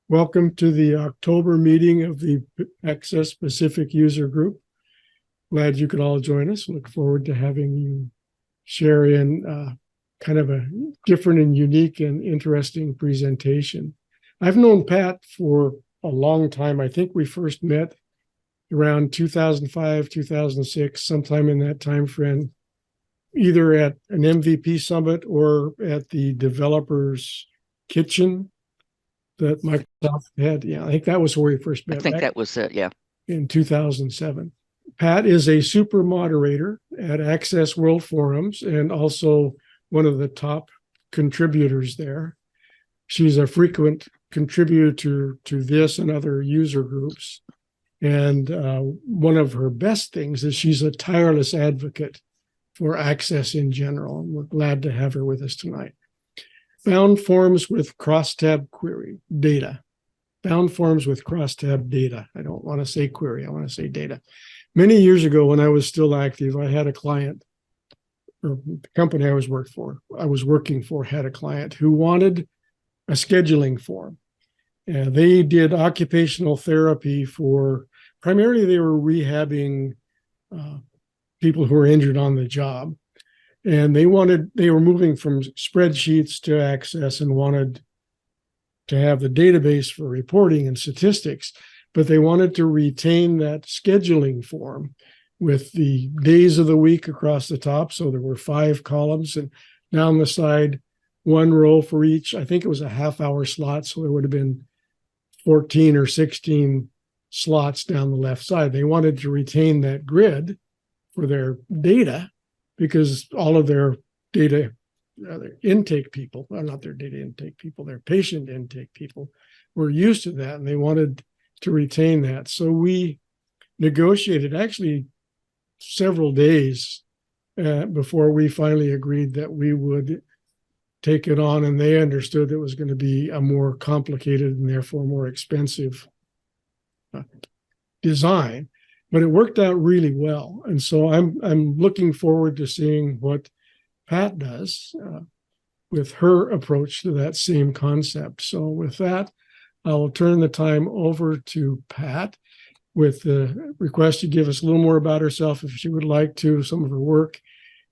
Welcome to the October meeting of the Access Pacific User Group. Glad you could all join us. Look forward to having you share in kind of a different and unique and interesting presentation. I've known Pat for a long time. I think we first met around 2005, 2006, sometime in that time frame, either at an MVP summit or at the Developers Kitchen that Microsoft had. Yeah, I think that was where we first met. I think that was it, yeah. In 2007. Pat is a super moderator at Access World Forums and also one of the top contributors there. She's a frequent contributor to this and other user groups. And one of her best things is she's a tireless advocate for Access in general. And we're glad to have her with us tonight. Bound forms with crosstab query data. Bound forms with crosstab data. I don't want to say query, I want to say data. Many years ago, when I was still active, I had a client, or the company I was working for had a client who wanted a scheduling form. And they did occupational therapy for, primarily they were rehabbing people who were injured on the job. And they were moving from spreadsheets to Access and wanted to have the database for reporting and statistics, but they wanted to retain that scheduling form with the days of the week across the top. So there were 5 columns and down the side, 1 row for each. I think it was a half-hour slot, so there would have been 14 or 16 slots down the left side. They wanted to retain that grid for their data, because all of their data, their intake people, well, not their data intake people, their patient intake people were used to that, and they wanted to retain that. So we negotiated actually several days before we finally agreed that we would take it on, and they understood it was going to be a more complicated and therefore more expensive design. But it worked out really well. And so I'm looking forward to seeing what Pat does with her approach to that same concept. So with that, I'll turn the time over to Pat with the request to give us a little more about herself, if she would like to, some of her work,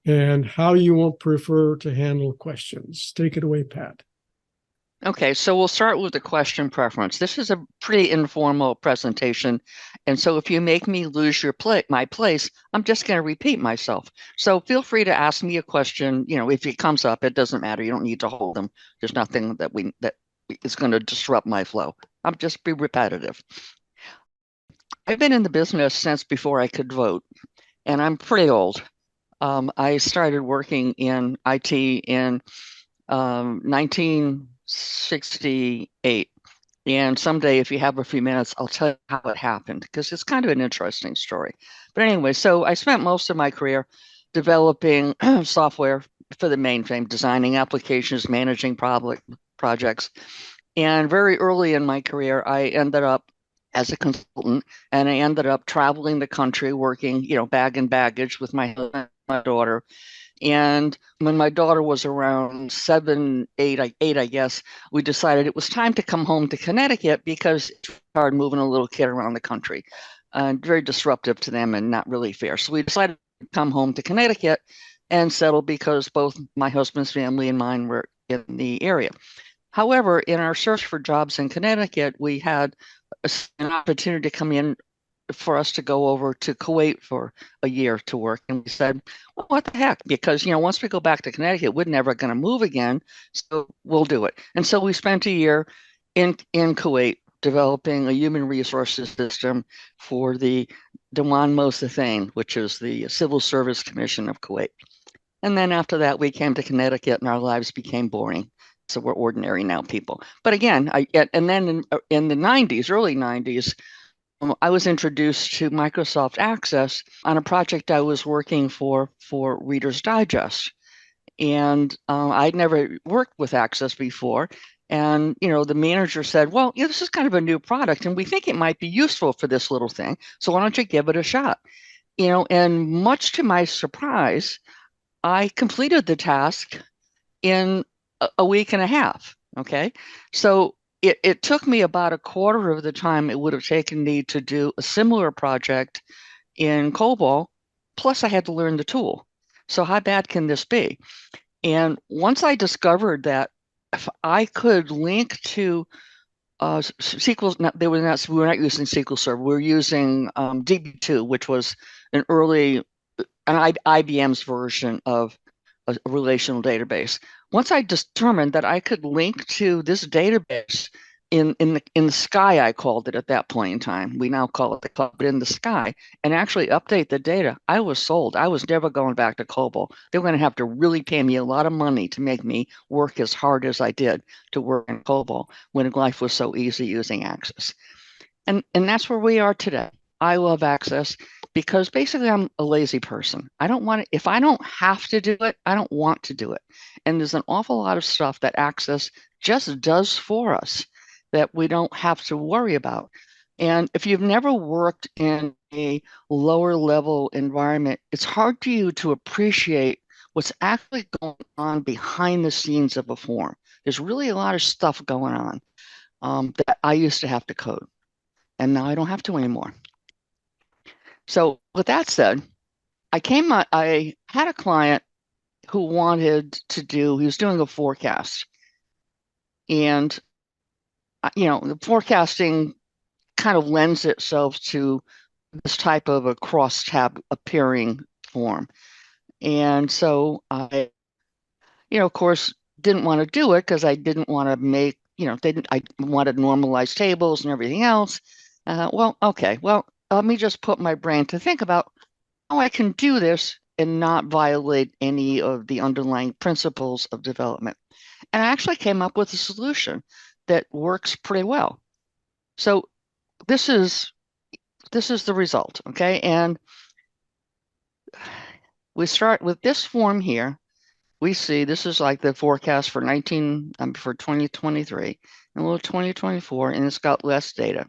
and how you will prefer to handle questions. Take it away, Pat. Okay, so we'll start with the question preference. This is a pretty informal presentation, and so if you make me lose my place, I'm just going to repeat myself. So feel free to ask me a question. You know, if it comes up, it doesn't matter. You don't need to hold them. There's nothing that is going to disrupt my flow. I'll just be repetitive. I've been in the business since before I could vote, and I'm pretty old. I started working in IT in 1968. And someday, if you have a few minutes, I'll tell you how it happened, because it's kind of an interesting story. But anyway, so I spent most of my career developing software for the mainframe, designing applications, managing projects. And very early in my career, I ended up as a consultant, and I ended up traveling the country working, bag and baggage with my husband, my daughter. And when my daughter was around 8, I guess, we decided it was time to come home to Connecticut, because it's hard moving a little kid around the country, very disruptive to them and not really fair. So we decided to come home to Connecticut and settle, because both my husband's family and mine were in the area. However, in our search for jobs in Connecticut, we had an opportunity to come in for us to go over to Kuwait for a year to work. And we said, well, what the heck? Because, once we go back to Connecticut, we're never going to move again. So we'll do it. And so we spent a year in Kuwait developing a human resources system for the Dewan Mosathain, which is the Civil Service Commission of Kuwait. And then after that, we came to Connecticut and our lives became boring. So we're ordinary now people. But again, and then in the 90s, early 90s, I was introduced to Microsoft Access on a project I was working for Reader's Digest. And I'd never worked with Access before. And, the manager said, well, this is kind of a new product, and we think it might be useful for this little thing. So why don't you give it a shot? And much to my surprise, I completed the task in a week and a half. Okay. So it took me about a quarter of the time it would have taken me to do a similar project in COBOL, plus I had to learn the tool. So how bad can this be? And once I discovered that if I could link to SQL, we were not using SQL Server. We were using DB2, which was an IBM's version of a relational database. Once I determined that I could link to this database in the sky, I called it at that point in time. We now call it the cloud, but in the sky, and actually update the data, I was sold. I was never going back to COBOL. They were going to have to really pay me a lot of money to make me work as hard as I did to work in COBOL when life was so easy using Access. And that's where we are today. I love Access because basically I'm a lazy person. I don't want to, if I don't have to do it, I don't want to do it. And there's an awful lot of stuff that Access just does for us that we don't have to worry about. And if you've never worked in a lower level environment, it's hard for you to appreciate what's actually going on behind the scenes of a form. There's really a lot of stuff going on that I used to have to code, and now I don't have to anymore. So with that said, I had a client who wanted to do, he was doing a forecast. And, the forecasting kind of lends itself to this type of a crosstab appearing form. And so I, of course, didn't want to do it because I didn't want to make, I wanted normalized tables and everything else. Okay, let me just put my brain to think about how I can do this and not violate any of the underlying principles of development. And I actually came up with a solution that works pretty well. So this is the result, okay? And we start with this form here. We see this is like the forecast for 2023 and a little 2024, and it's got less data.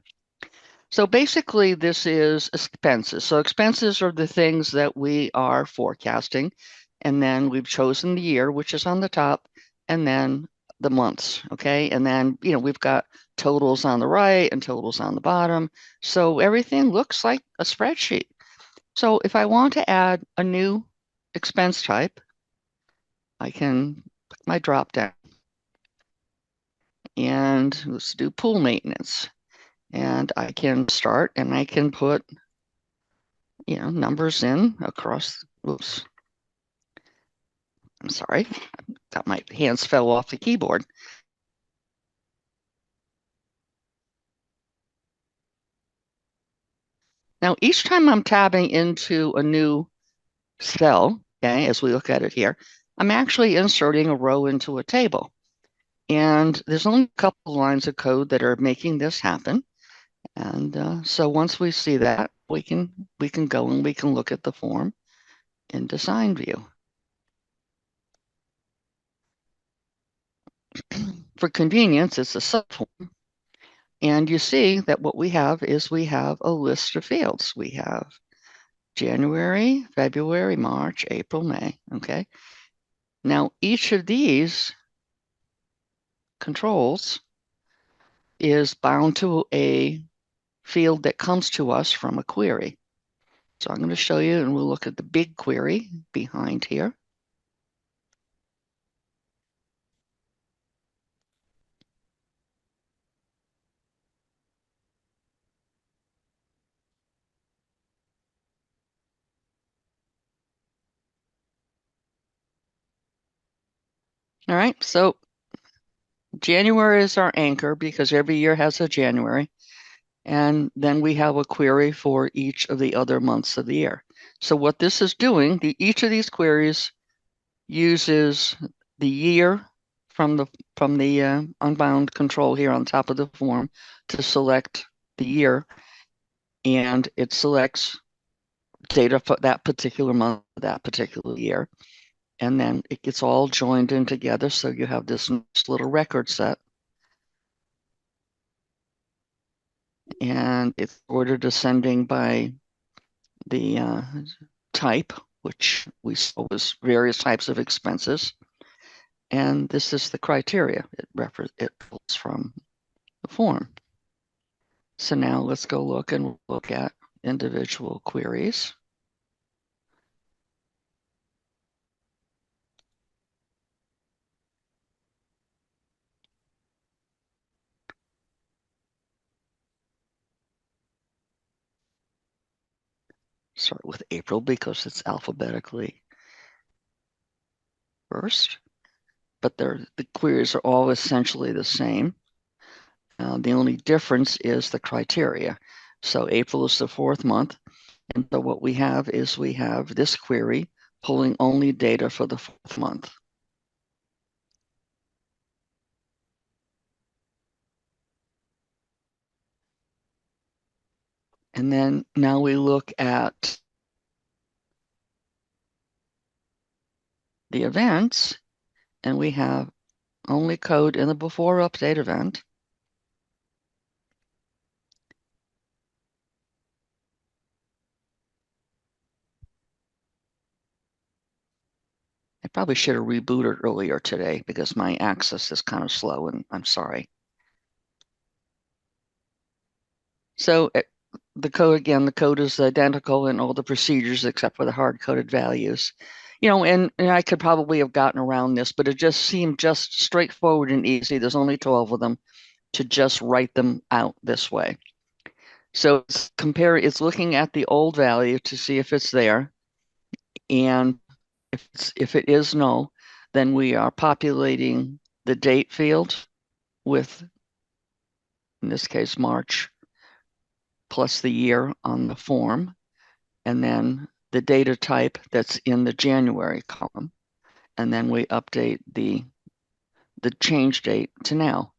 So basically, this is expenses. So expenses are the things that we are forecasting, and then we've chosen the year, which is on the top, and then the months, okay? And then, we've got totals on the right and totals on the bottom. So everything looks like a spreadsheet. So if I want to add a new expense type, I can put my drop down and let's do pool maintenance. And I can start and I can put, numbers in across, oops. I'm sorry, got my hands fell off the keyboard. Now, each time I'm tabbing into a new cell, okay, as we look at it here, I'm actually inserting a row into a table. And there's only a couple lines of code that are making this happen. And so once we see that, we can go and we can look at the form in design view. For convenience, it's a subform. And you see that what we have is we have a list of fields. We have January, February, March, April, May, okay? Now, each of these controls is bound to a field that comes to us from a query. So I'm going to show you, and we'll look at the big query behind here. All right, so January is our anchor because every year has a January. And then we have a query for each of the other months of the year. So what this is doing, each of these queries uses the year from the Unbound control here on top of the form to select the year, and it selects data for that particular month, that particular year, and then it gets all joined in together. So you have this nice little record set, and it's ordered ascending by the type, which we saw was various types of expenses. And this is the criteria. It pulls from the form. So now let's go look at individual queries. Start with April because it's alphabetically first, but the queries are all essentially the same. The only difference is the criteria. So April is the 4th month. And so what we have is we have this query pulling only data for the 4th month. And then now we look at the events, and we have only code in the before update event. I probably should have rebooted earlier today because my access is kind of slow, and I'm sorry. So the code is identical in all the procedures except for the hard-coded values. And I could probably have gotten around this, but it just seemed just straightforward and easy. There's only 12 of them to just write them out this way. So it's looking at the old value to see if it's there. And if it is null, then we are populating the date field with, in this case, March, plus the year on the form, and then the data type that's in the January column. And then we update the change date to now.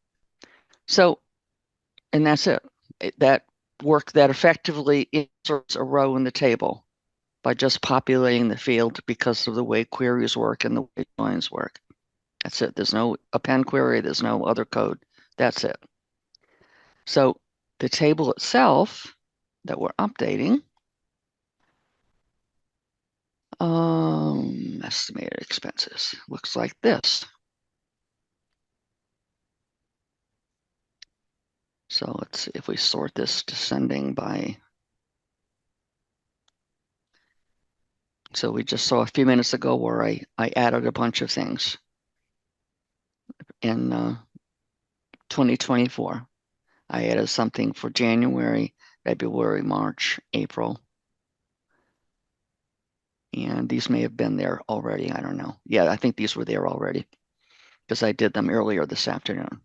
So, and that's it. That effectively inserts a row in the table by just populating the field because of the way queries work and the way joins work. That's it. There's no append query. There's no other code. That's it. So the table itself that we're updating, estimated expenses, looks like this. So let's see if we sort this descending by. So we just saw a few minutes ago where I added a bunch of things in 2024. I added something for January, February, March, April. And these may have been there already. I don't know. Yeah, I think these were there already because I did them earlier this afternoon.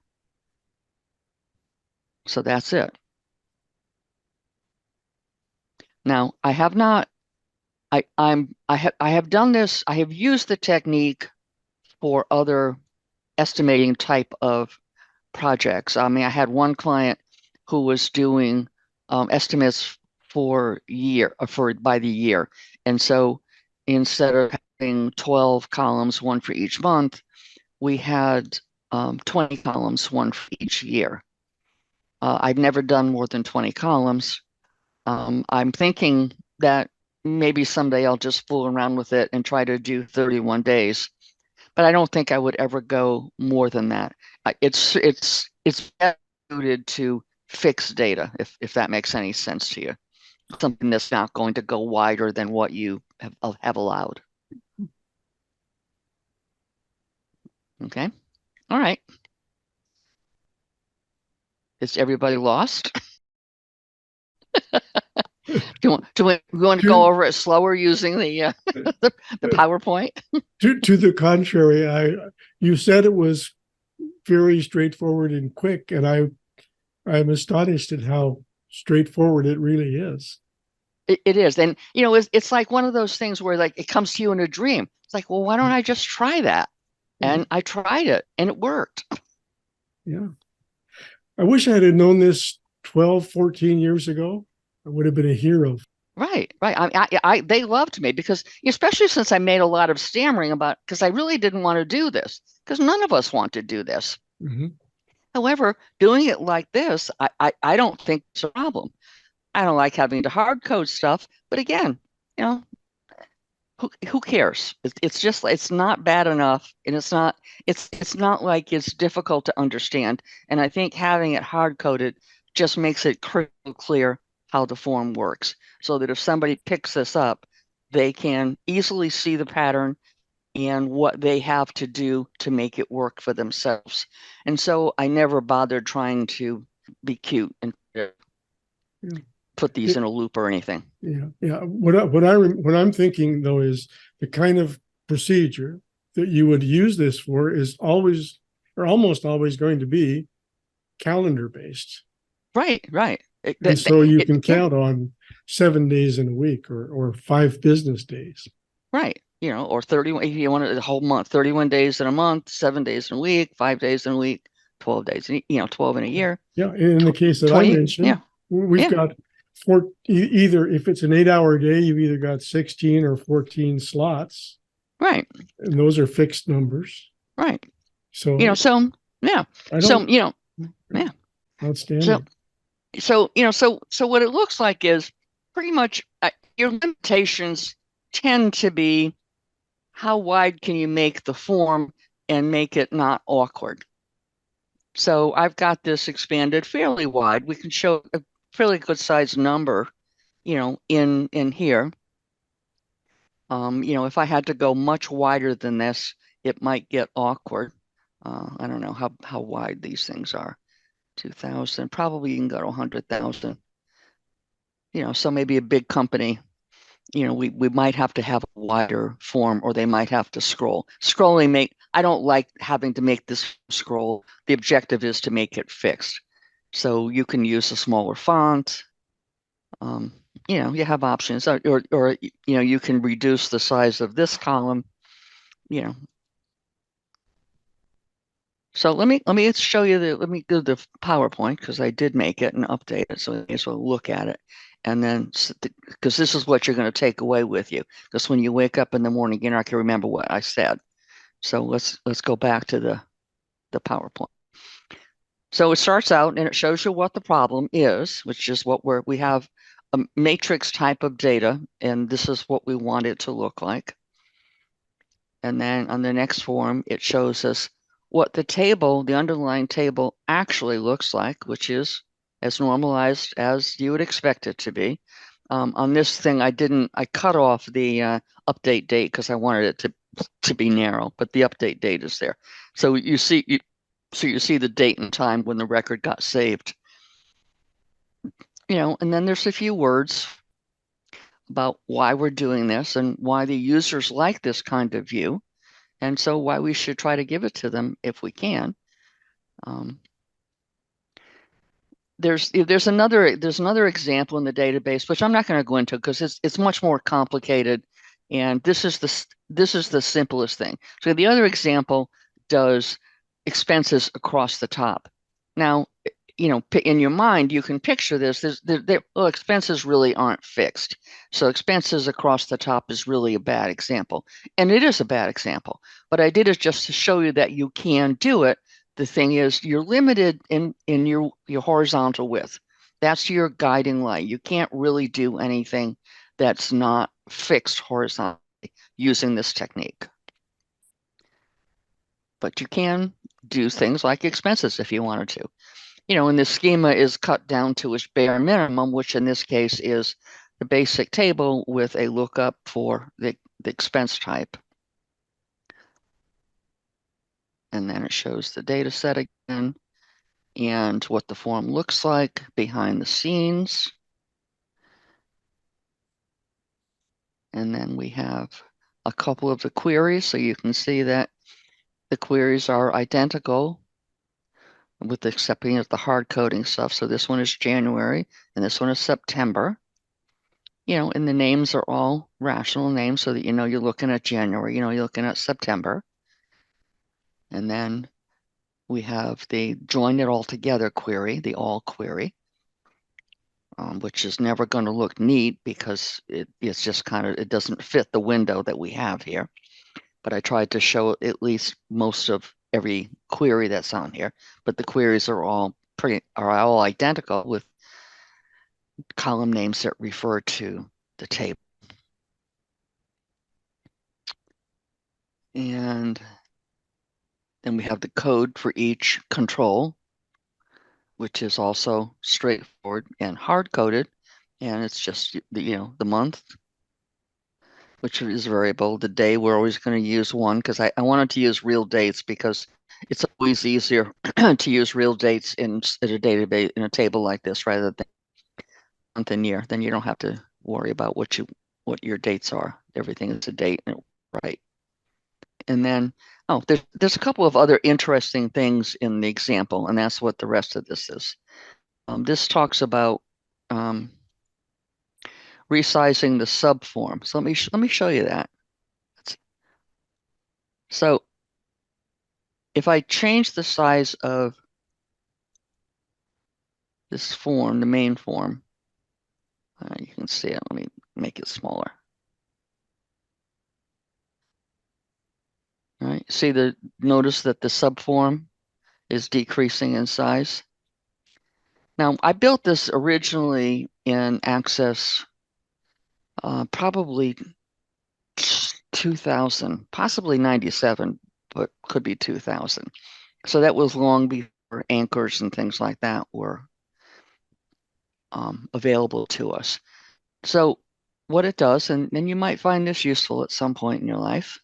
So that's it. Now, I have not, I have done this, I have used the technique for other estimating type of projects. I mean, I had one client who was doing estimates for by the year. And so instead of having 12 columns, one for each month, we had 20 columns, one for each year. I've never done more than 20 columns. I'm thinking that maybe someday I'll just fool around with it and try to do 31 days, but I don't think I would ever go more than that. It's better suited to fixed data, if that makes any sense to you. Something that's not going to go wider than what you have allowed. Okay. All right. Is everybody lost? Do you want to go over it slower using the the PowerPoint? To the contrary, you said it was very straightforward and quick, and I'm astonished at how straightforward it really is. It is, and it's like one of those things where like it comes to you in a dream. It's like, well, why don't I just try that? And I tried it, and it worked. Yeah, I wish I had known this 12, 14 years ago. I would have been a hero. Right. They loved me because, especially since I made a lot of stammering because I really didn't want to do this because none of us want to do this. Mm-hmm. However, doing it like this, I don't think it's a problem. I don't like having to hard code stuff, but again, who cares? It's just it's not bad enough, and it's not like it's difficult to understand. And I think having it hard coded just makes it crystal clear how the form works, so that if somebody picks this up, they can easily see the pattern and what they have to do to make it work for themselves. And so I never bothered trying to be cute and put these in a loop or anything. Yeah. What I'm thinking though is the kind of procedure that you would use this for is always or almost always going to be calendar based. Right. And so you can count on 7 days in a week or 5 business days. Right. Or 31, if you want a whole month, 31 days in a month, 7 days in a week, 5 days in a week, 12 days, 12 in a year. Yeah. In the case that 20, I mentioned, we've got either if it's an 8-hour day, you've either got 16 or 14 slots. Right. And those are fixed numbers. Right. So, yeah. Outstanding. So what it looks like is pretty much your limitations tend to be how wide can you make the form and make it not awkward. So I've got this expanded fairly wide. We can show a fairly good sized number, in here. If I had to go much wider than this, it might get awkward. I don't know how wide these things are. 2,000, probably you can go to 100,000. So maybe a big company, we might have to have a wider form, or they might have to scroll. I don't like having to make this scroll. The objective is to make it fixed. So you can use a smaller font. You have options, or you can reduce the size of this column. So let me show you let me go to the PowerPoint, because I did make it and update it. So you may as well look at it. And then, because this is what you're going to take away with you, because when you wake up in the morning, you're not going to remember what I said. So let's go back to the PowerPoint. So it starts out and it shows you what the problem is, which is what we have a matrix type of data, and this is what we want it to look like. And then on the next form, it shows us what the underlying table actually looks like, which is as normalized as you would expect it to be. On this thing, I cut off the update date because I wanted it to be narrow, but the update date is there. So you see the date and time when the record got saved. And then there's a few words about why we're doing this and why the users like this kind of view, and so why we should try to give it to them if we can. There's another example in the database, which I'm not going to go into because it's much more complicated, and this is the simplest thing. So the other example does expenses across the top. Now, in your mind, you can picture this. Expenses really aren't fixed. So expenses across the top is really a bad example. And it is a bad example. But I did it just to show you that you can do it. The thing is, you're limited in your horizontal width. That's your guiding light. You can't really do anything that's not fixed horizontally using this technique. But you can do things like expenses if you wanted to. And the schema is cut down to its bare minimum, which in this case is the basic table with a lookup for the expense type. And then it shows the data set again and what the form looks like behind the scenes. And then we have a couple of the queries, so you can see that the queries are identical, with the exception of the hard coding stuff. So this one is January and this one is September. And the names are all rational names, so that you're looking at January, you're looking at September. And then we have the join it all together query, the all query, which is never going to look neat because it's just it doesn't fit the window that we have here. But I tried to show at least most of every query that's on here. But the queries are all identical with column names that refer to the table. And then we have the code for each control, which is also straightforward and hard-coded. And it's just the month, which is a variable. The day, we're always going to use one because I wanted to use real dates because it's always easier to use real dates in a database in a table like this rather than month and year. Then you don't have to worry about what your dates are. Everything is a date, right? And then there's a couple of other interesting things in the example, and that's what the rest of this is. This talks about resizing the subform. So let me show you that. So if I change the size of this form, the main form, you can see it. Let me make it smaller. All right. Notice that the subform is decreasing in size. Now, I built this originally in Access probably 2000, possibly 97, but could be 2000. So that was long before anchors and things like that were available to us. So what it does, and you might find this useful at some point in your life,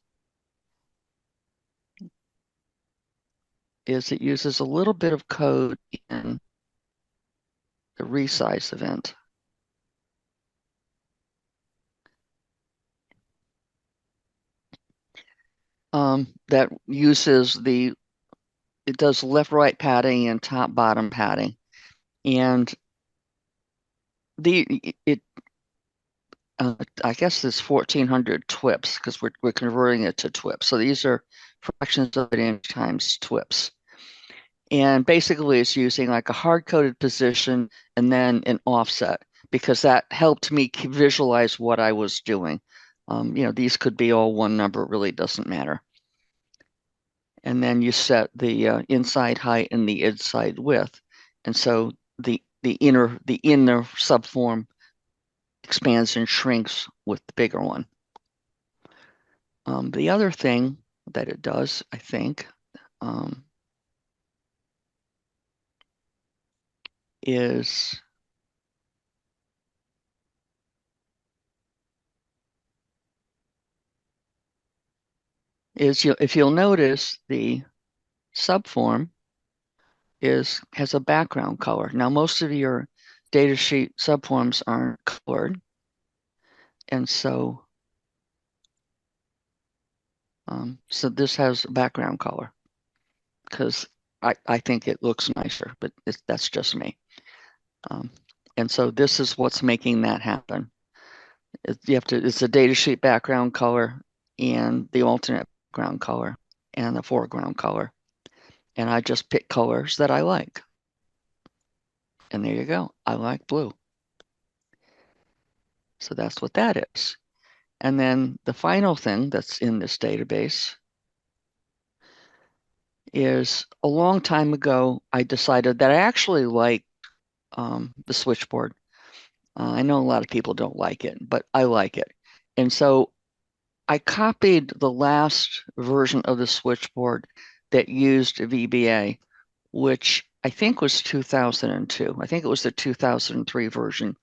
is it uses a little bit of code in the resize event. That uses it does left-right padding and top-bottom padding. And I guess it's 1400 TWIPs because we're converting it to TWIPs. So these are fractions of an inch times TWIPs. And basically it's using like a hard-coded position and then an offset because that helped me visualize what I was doing. These could be all one number, it really doesn't matter. And then you set the inside height and the inside width. And so the inner subform expands and shrinks with the bigger one. The other thing that it does, I think, is if you'll notice, the subform has a background color. Now, most of your datasheet subforms aren't colored, and so this has a background color because I think it looks nicer, but that's just me. And so this is what's making that happen. It's a datasheet background color and the alternate background color and the foreground color. And I just pick colors that I like. And there you go. I like blue. So that's what that is. And then the final thing that's in this database is a long time ago, I decided that I actually like the switchboard. I know a lot of people don't like it, but I like it. And so I copied the last version of the switchboard that used VBA, which I think was 2002. I think it was the 2003 version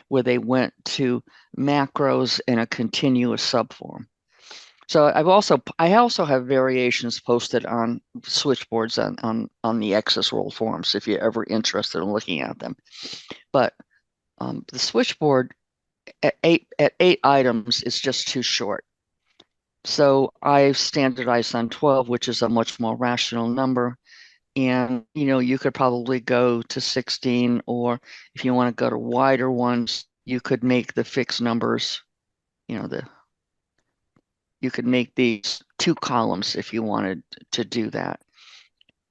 where they went to macros and a continuous subform. So I also have variations posted on switchboards on the Access role forms if you're ever interested in looking at them. But the switchboard at eight items is just too short. So I've standardized on 12, which is a much more rational number. And you could probably go to 16, or if you want to go to wider ones, you could make the fixed numbers, you could make these 2 columns if you wanted to do that.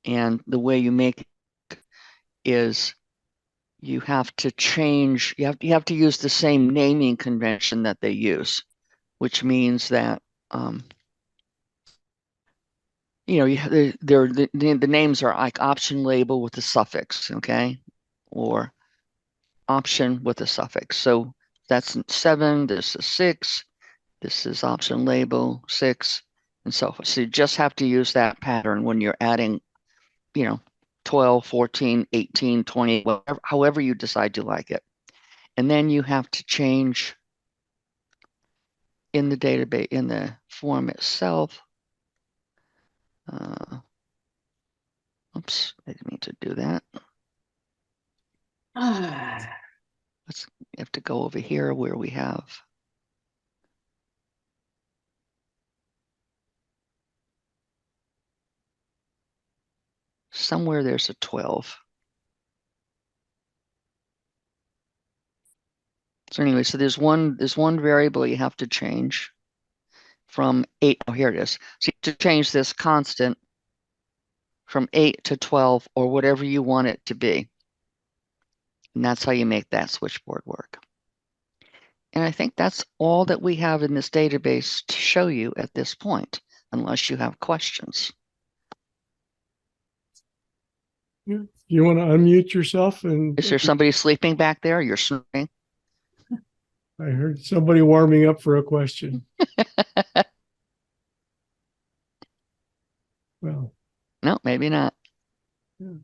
And the way you make it is you have to change, you have to use the same naming convention that they use, which means that the names are like option label with a suffix, okay, or option with a suffix. So that's 7. This is 6. This is option label 6, and so forth. So you just have to use that pattern when you're adding, 12, 14, 18, 20, whatever, however you decide you like it. And then you have to change in the database, in the form itself. Oops, I didn't mean to do that. Let's have to go over here where we have somewhere there's a 12. So anyway, so there's one variable you have to change from 8. Oh, here it is. So you have to change this constant from 8 to 12 or whatever you want it to be. And that's how you make that switchboard work. And I think that's all that we have in this database to show you at this point, unless you have questions. Yeah. You want to unmute yourself? And Is there somebody sleeping back there? You're snoring? I heard somebody warming up for a question. Well, No, maybe not. yeah.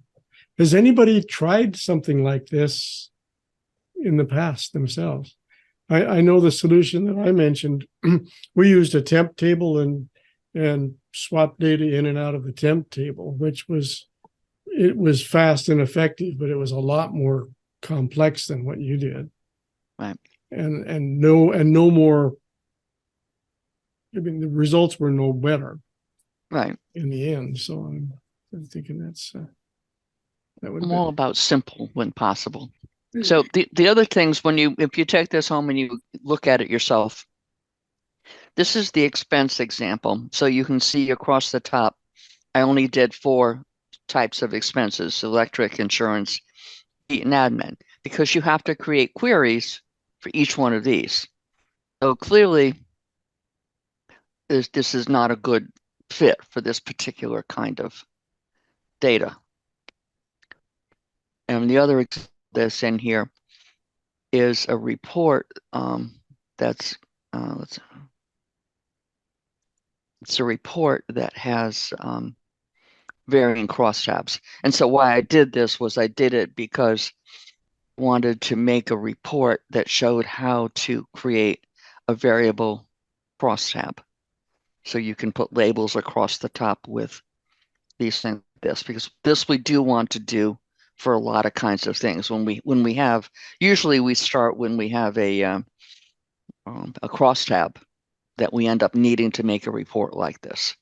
Has anybody tried something like this in the past themselves? I know the solution that I mentioned. We used a temp table and swapped data in and out of the temp table, which was fast and effective, but it was a lot more complex than what you did. Right. And no more. I mean, the results were no better. Right. In the end, so I'm thinking that would. I'm all about simple when possible. So the other things, if you take this home and you look at it yourself, this is the expense example. So you can see across the top, I only did 4 types of expenses: electric, insurance, heat, and admin, because you have to create queries for each one of these. So clearly, this is not a good fit for this particular kind of data. And the other example that's in here is a report it's a report that has varying crosstabs. And so why I did this was I did it because I wanted to make a report that showed how to create a variable crosstab. So you can put labels across the top with these things like this, because this we do want to do for a lot of kinds of things. Usually we start when we have a crosstab that we end up needing to make a report like this.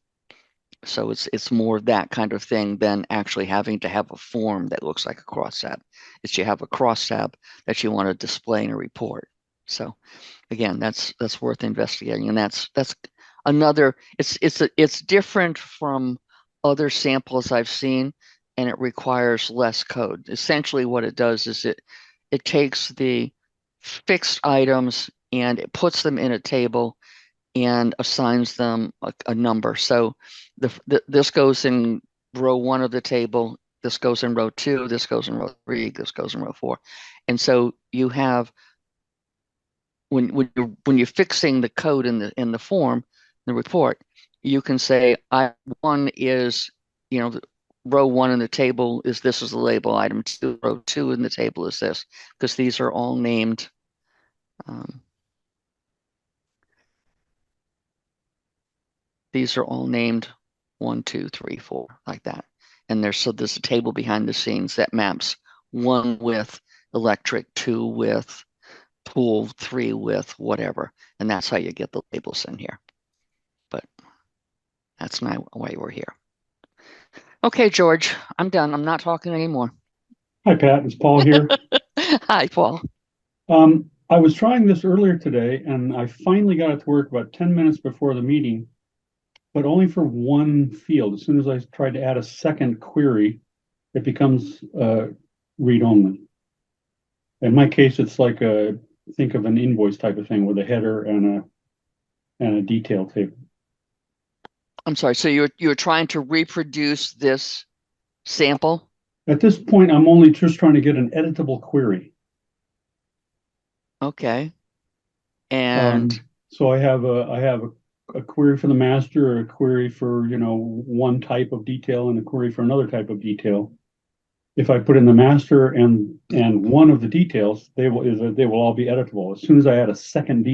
So it's more that kind of thing than actually having to have a form that looks like a crosstab. It's you have a crosstab that you want to display in a report. So again, that's worth investigating, and that's another. It's different from other samples I've seen, and it requires less code. Essentially, what it does is it takes the fixed items and it puts them in a table and assigns them a number. So this goes in row 1 of the table, this goes in row 2, this goes in row 3, this goes in row 4. And so you have, when you're fixing the code in the form, the report, you can say I1 is, row 1 in the table is this is the label, item 2, row 2 in the table is this, because these are all named. These are all named 1, 2, 3, 4, like that. And there's a table behind the scenes that maps 1 with electric, 2 with pool, 3 with whatever. And that's how you get the labels in here. But that's not why we're here. Okay, George, I'm done. I'm not talking anymore. Hi, Pat. It's Paul here. Hi, Paul. I was trying this earlier today, and I finally got it to work about 10 minutes before the meeting, but only for one field. As soon as I tried to add a second query, it becomes read-only. In my case, it's like think of an invoice type of thing with a header and a detail table. I'm sorry. So you're trying to reproduce this sample? At this point, I'm only just trying to get an editable query. Okay. And so I have a a query for the master or a query for, one type of detail and a query for another type of detail. If I put in the master and one of the details, they will all be editable. As soon as I add a second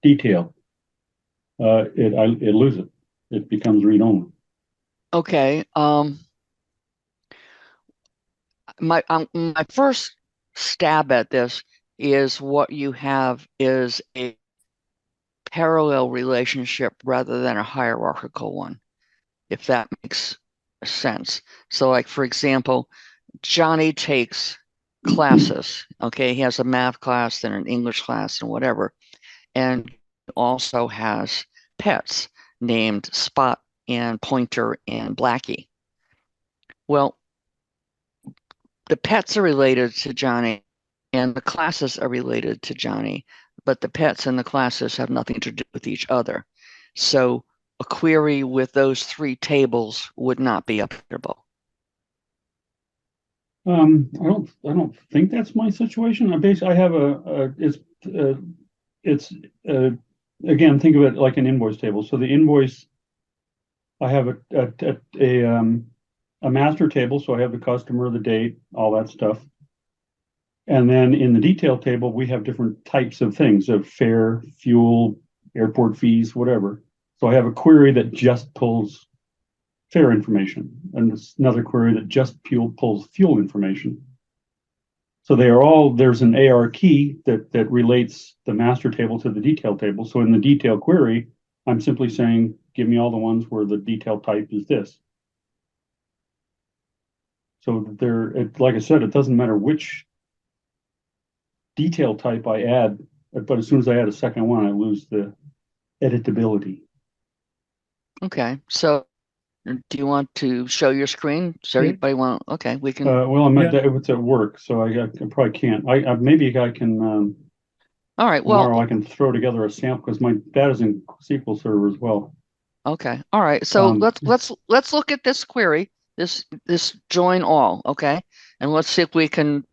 detail, it loses it. It becomes read only. Okay. My first stab at this is what you have is a parallel relationship rather than a hierarchical one, if that makes sense. So, like, for example, Johnny takes classes. Okay, he has a math class and an English class and whatever, and also has pets named Spot and Pointer and Blackie. Well, the pets are related to Johnny and the classes are related to Johnny, but the pets and the classes have nothing to do with each other. So a query with those three tables would not be updatable. I don't think that's my situation. I have again, think of it like an invoice table. So the invoice, I have a master table. So I have the customer, the date, all that stuff. And then in the detail table, we have different types of things of fare, fuel, airport fees, whatever. So I have a query that just pulls fare information, and it's another query that just pulls fuel information. So there's an AR key that relates the master table to the detail table. So in the detail query, I'm simply saying, give me all the ones where the detail type is this. So like I said, it doesn't matter which detail type I add, but as soon as I add a second one, I lose the editability. Okay, so do you want to show your screen? Does everybody want? Okay, we can. Well, it's at work, so I probably can't. Maybe I can. All right. Tomorrow Well, I can throw together a sample because my data's in SQL Server as well. okay. All right. So let's look at this query, this join all. Okay, and let's see if we can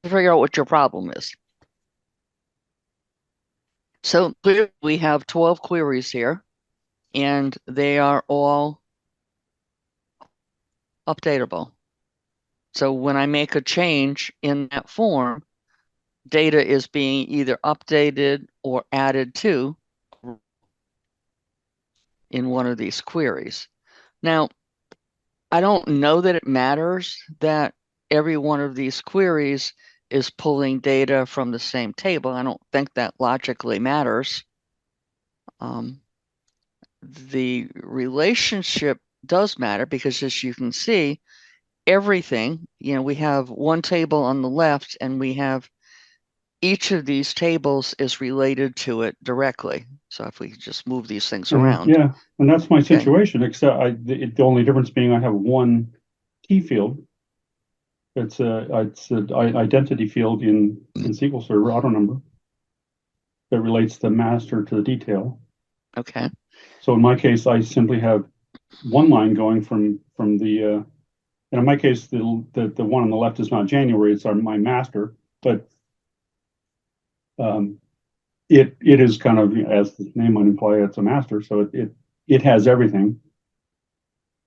figure out what your problem is. So we have 12 queries here, and they are all updatable. So when I make a change in that form, data is being either updated or added to in one of these queries. Now, I don't know that it matters that every one of these queries is pulling data from the same table. I don't think that logically matters. The relationship does matter because, as you can see, everything, we have one table on the left and we have each of these tables is related to it directly. So if we just move these things around. Yeah, and that's my situation, except the only difference being I have one key field. It's an identity field in SQL Server, auto number, that relates the master to the detail. Okay. So in my case, I simply have one line going from the, and in my case, the one on the left is not January, it's my master, but it is kind of, as the name might imply, it's a master, so it has everything.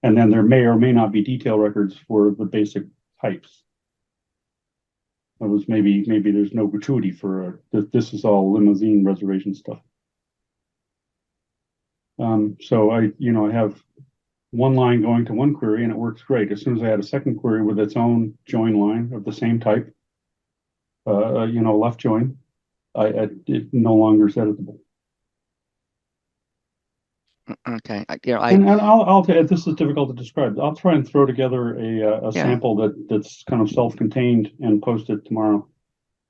And then there may or may not be detail records for the basic types. That was maybe there's no gratuity for this is all limousine reservation stuff. So I have one line going to one query and it works great. As soon as I add a second query with its own join line of the same type, left join, it no longer is editable. Okay. And I'll this is difficult to describe. I'll try and throw together a sample that's kind of self-contained and post it tomorrow,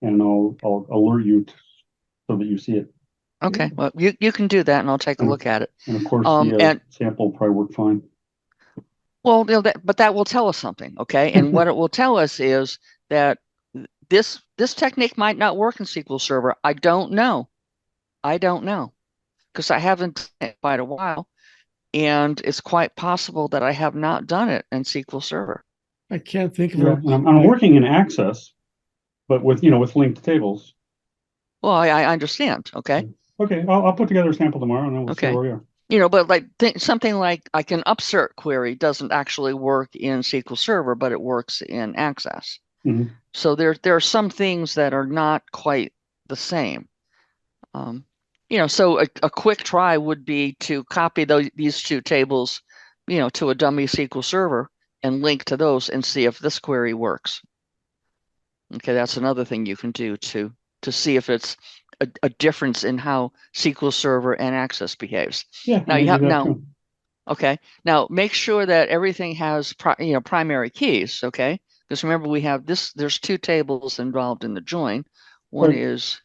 and I'll alert you so that you see it. Okay. Well, you can do that, and I'll take a look at it. And of course, the sample will probably work fine. Well, but that will tell us something, okay? And what it will tell us is that this technique might not work in SQL Server. I don't know because I haven't done it in quite a while, and it's quite possible that I have not done it in SQL Server. I can't think of it. I'm working in Access, but with linked tables. Well, I understand. Okay. Okay, I'll put together a sample tomorrow and then we'll see Okay. where we are. You know, but like something like an upsert query doesn't actually work in SQL Server, but it works in Access. Mhm. So there are some things that are not quite the same. You know, so a quick try would be to copy these two tables, you know, to a dummy SQL Server and link to those and see if this query works. Okay, that's another thing you can do to see if it's a difference in how SQL Server and Access behaves. Yeah, Now I you may have do that now. too. Okay. Now make sure that everything has primary keys. Okay. Because remember we have this. There's two tables involved in the join. One Right. is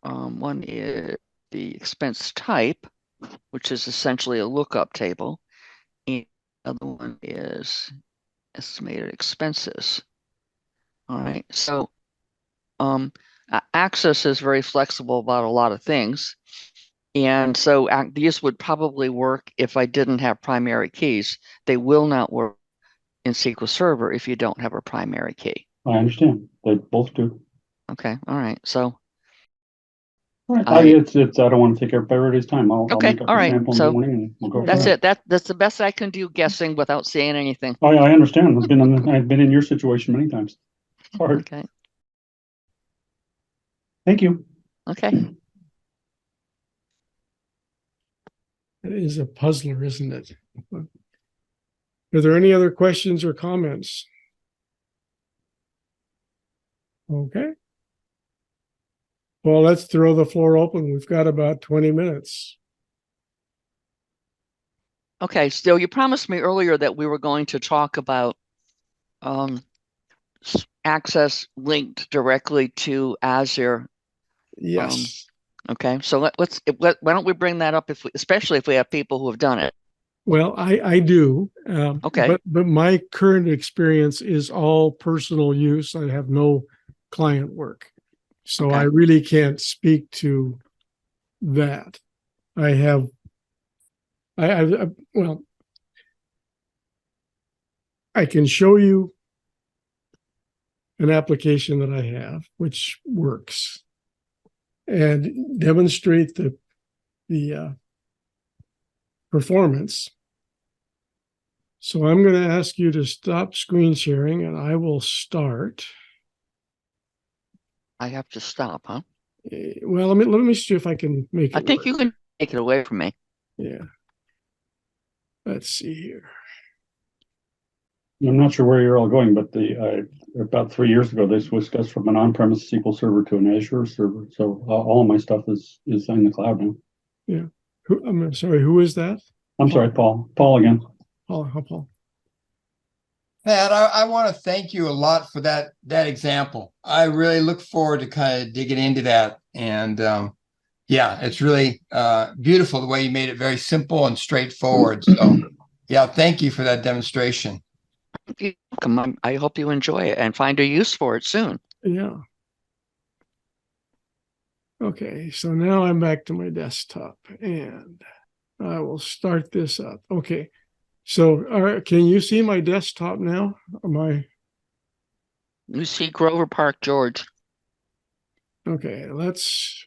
the expense type, which is essentially a lookup table, and the other one is estimated expenses. All right. So Access is very flexible about a lot of things. And so these would probably work if I didn't have primary keys. They will not work in SQL Server if you don't have a primary key. I understand. They both do. Okay. All right. So All right. I don't want to take everybody's time. I'll okay. make up All a right. sample in the So morning and we'll go from that's there. it. That's the best I can do guessing without saying anything. I understand. I've been in your situation many times. It's hard. Okay. Thank you. Okay. It is a puzzler, isn't it? Are there any other questions or comments? Okay. Well, let's throw the floor open. We've got about 20 minutes. Okay. So you promised me earlier that we were going to talk about Access linked directly to Azure. Yes. Okay. So why don't we bring that up especially if we have people who have done it. Well, I do. Okay. But my current experience is all personal use. I have no client work. So Okay. I really can't speak to that. Well, I can show you an application that I have, which works, and demonstrate the performance. So I'm going to ask you to stop screen sharing, and I will start. I have to stop, huh? Well, let me see if I can make it I think work. you can take it away from me. Yeah. Let's see here. I'm not sure where you're all going, but about 3 years ago, they switched us from an on-premise SQL Server to an Azure server. So all of my stuff is in the cloud now. Yeah. I'm sorry. Who is that? I'm sorry, Paul. Paul again. Paul. Pat, I want to thank you a lot for that example. I really look forward to kind of digging into that. And yeah, it's really beautiful the way you made it very simple and straightforward. So yeah, thank you for that demonstration. You're welcome. I hope you enjoy it and find a use for it soon. Yeah. Okay, so now I'm back to my desktop and I will start this up. Okay, so can you see my desktop now? You see Grover Park, George. Okay, let's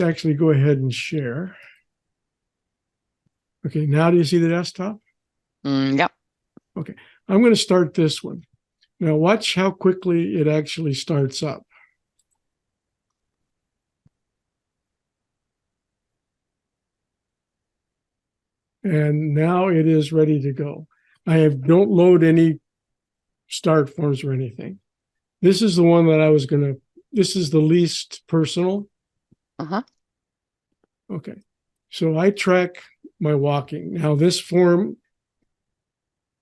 actually go ahead and share. Okay, now do you see the desktop? Yep. Okay, I'm going to start this one. Now watch how quickly it actually starts up. And now it is ready to go. Don't load any start forms or anything. This is the one that this is the least personal. Uh-huh. Okay. So I track my walking. Now this form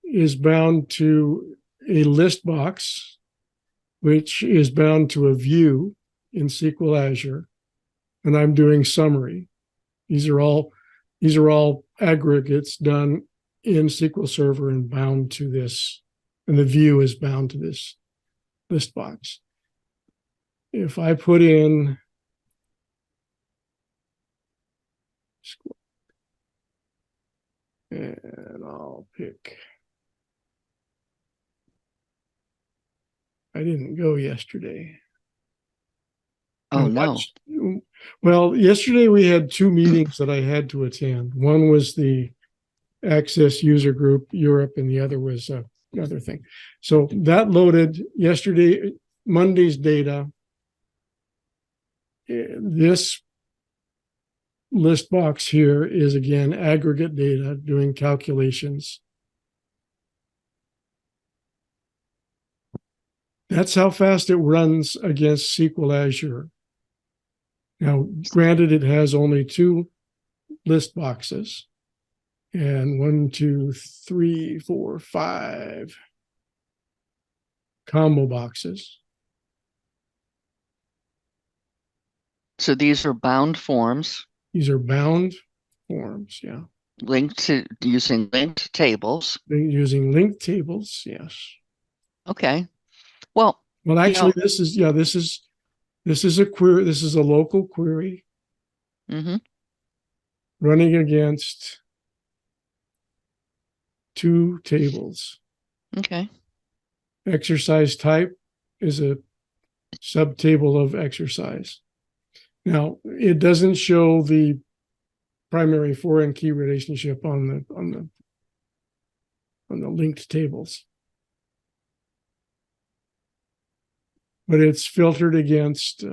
is bound to a list box, which is bound to a view in SQL Azure. And I'm doing summary. These are all aggregates done in SQL Server and bound to this, and the view is bound to this list box. If I put in and I'll pick, I didn't go yesterday. Oh, no. Well, yesterday we had two meetings that I had to attend. One was the Access User Group Europe, and the other was another thing. So that loaded yesterday, Monday's data. This list box here is again aggregate data doing calculations. That's how fast it runs against SQL Azure. Now, granted, it has only two list boxes, and 1, 2, 3, 4, 5 combo boxes. So these are bound forms These are bound forms, yeah. linked to using linked tables. They're using linked tables, yes. Okay. Well, Well, actually, this is a query. This is a local query running against two tables. okay. Exercise type is a subtable of exercise. Now, it doesn't show the primary foreign key relationship on the linked tables, but it's filtered against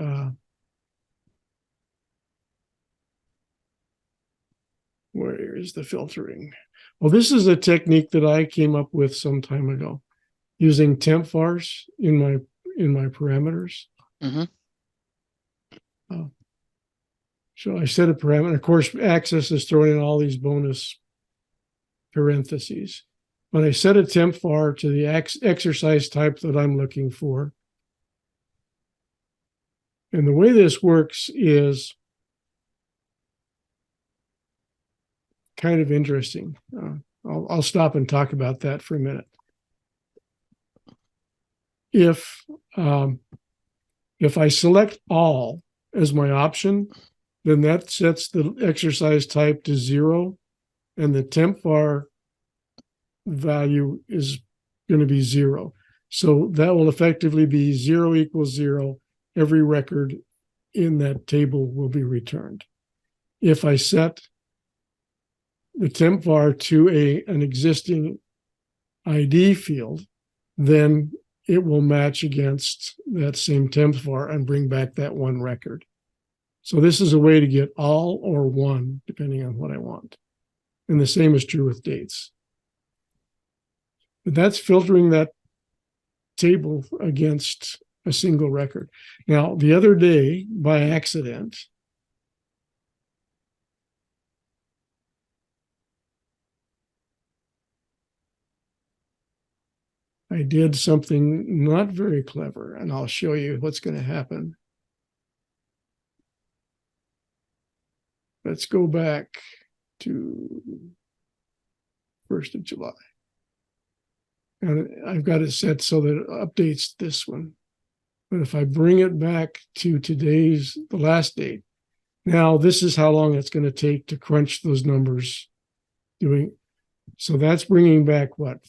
where is the filtering? Well, this is a technique that I came up with some time ago, using temp vars in my parameters. So I set a parameter. Of course, Access is throwing in all these bonus parentheses. But I set a temp var to the exercise type that I'm looking for. And the way this works is kind of interesting. I'll stop and talk about that for a minute. If I select all as my option, then that sets the exercise type to 0, and the temp var value is going to be 0. So that will effectively be 0 equals 0. Every record in that table will be returned. If I set the temp var to an existing ID field, then it will match against that same temp var and bring back that one record. So this is a way to get all or one, depending on what I want. And the same is true with dates. But that's filtering that table against a single record. Now, the other day, by accident, I did something not very clever, and I'll show you what's going to happen. Let's go back to 1st of July. And I've got it set so that it updates this one. But if I bring it back to the last date, now this is how long it's going to take to crunch those numbers. So that's bringing back what?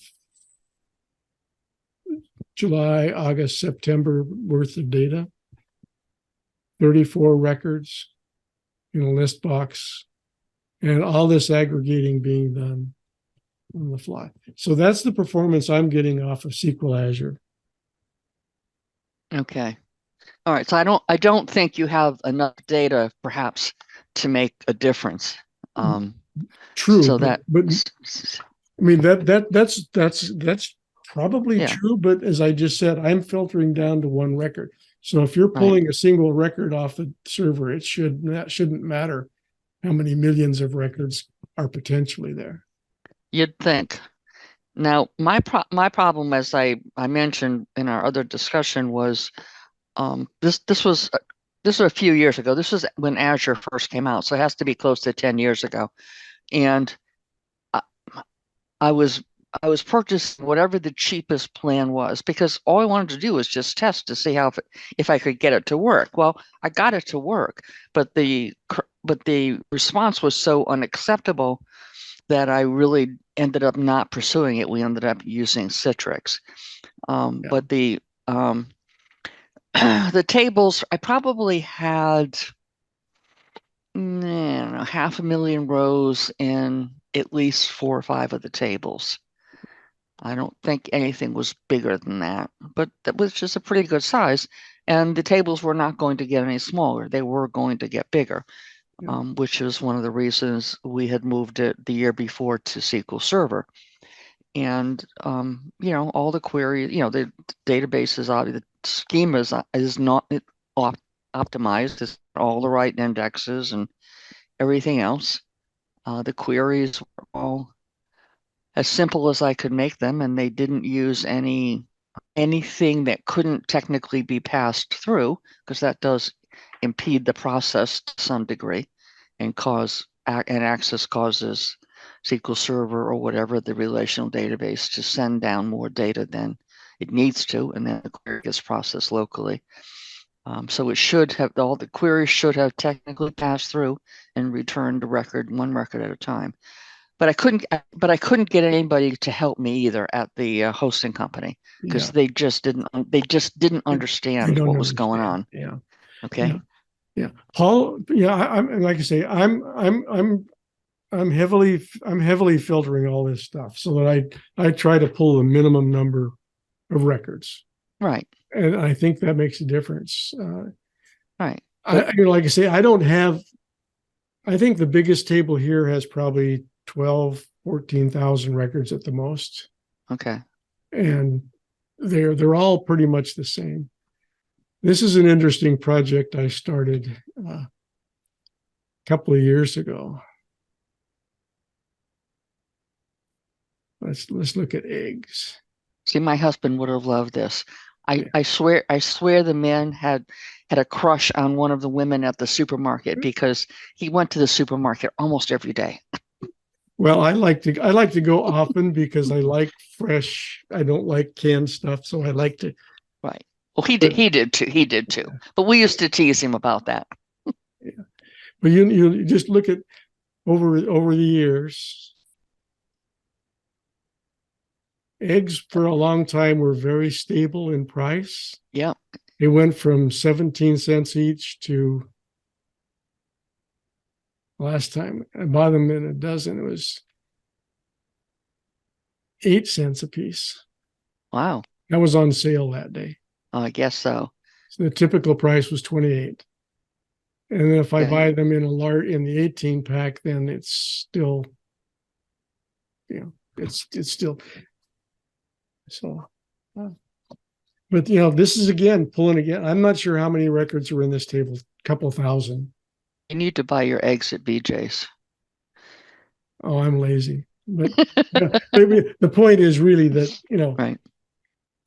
July, August, September worth of data. 34 records in a list box, and all this aggregating being done on the fly. So that's the performance I'm getting off of SQL Azure. Okay. All right. So I don't think you have enough data perhaps to make a difference. True. So but I mean that's probably true, but as I just said, I'm filtering down to one record. So if you're pulling a single record off the server, that shouldn't matter how many millions of records are potentially there. You'd think. Now, my problem, as I mentioned in our other discussion, was this was a few years ago. This was when Azure first came out, so it has to be close to 10 years ago. And I was purchasing whatever the cheapest plan was, because all I wanted to do was just test to see if I could get it to work. Well, I got it to work, but the response was so unacceptable that I really ended up not pursuing it. We ended up using Citrix. But the tables, I probably had I don't know, 500,000 rows in at least 4 or 5 of the tables. I don't think anything was bigger than that, but that was just a pretty good size. And the tables were not going to get any smaller. They were going to get bigger, Yeah. which is one of the reasons we had moved it the year before to SQL Server. And, all the queries, the database is obviously, the schema is not optimized. It's all the right indexes and everything else. The queries were all as simple as I could make them, and they didn't use anything that couldn't technically be passed through, because that does impede the process to some degree and access causes SQL Server or whatever the relational database to send down more data than it needs to, and then the query gets processed locally. So it should have, all the queries should have technically passed through and returned one record at a time. But I couldn't get anybody to help me either at the hosting company, because Yeah. they just didn't I understand don't what was going understand. on. Yeah. Okay. Yeah. Yeah. Paul, yeah, I'm like I say, I'm heavily filtering all this stuff so that I try to pull the minimum number of records. Right. And I think that makes a difference. Right. Like I say, I think the biggest table here has probably 14,000 records at the most. Okay. And they're all pretty much the same. This is an interesting project I started a couple of years ago. Let's look at eggs. See, my husband would have loved this. I swear the man had a crush on one of the women at the supermarket, because he went to the supermarket almost every day. Well, I like to go often because I like fresh. I don't like canned stuff, so I like to. Right. Well, he did too. But we used to tease him about that. Yeah. But you just look at over the years. Eggs for a long time were very stable in price. Yeah. It went from 17 cents each to, last time I bought them in a dozen, it was 8 cents a piece. Wow. That was on sale that day. I guess so. So the typical price was 28. And then if I buy them in in the 18 pack, then it's still, it's still so. But this is again I'm not sure how many records are in this table. A couple thousand. You need to buy your eggs at BJ's. Oh, I'm lazy. But the point is really that right.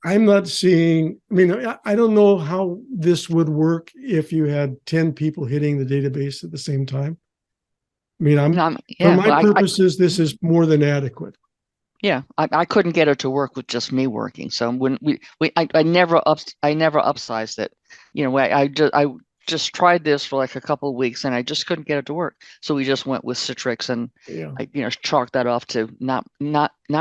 I'm not seeing. I mean, I don't know how this would work if you had 10 people hitting the database at the same time. I mean, for my purposes, this is more than adequate. Yeah, I couldn't get it to work with just me working. So when I never upsized it. I just tried this for like a couple of weeks and I just couldn't get it to work. So we just went with Citrix, and I chalked that off to not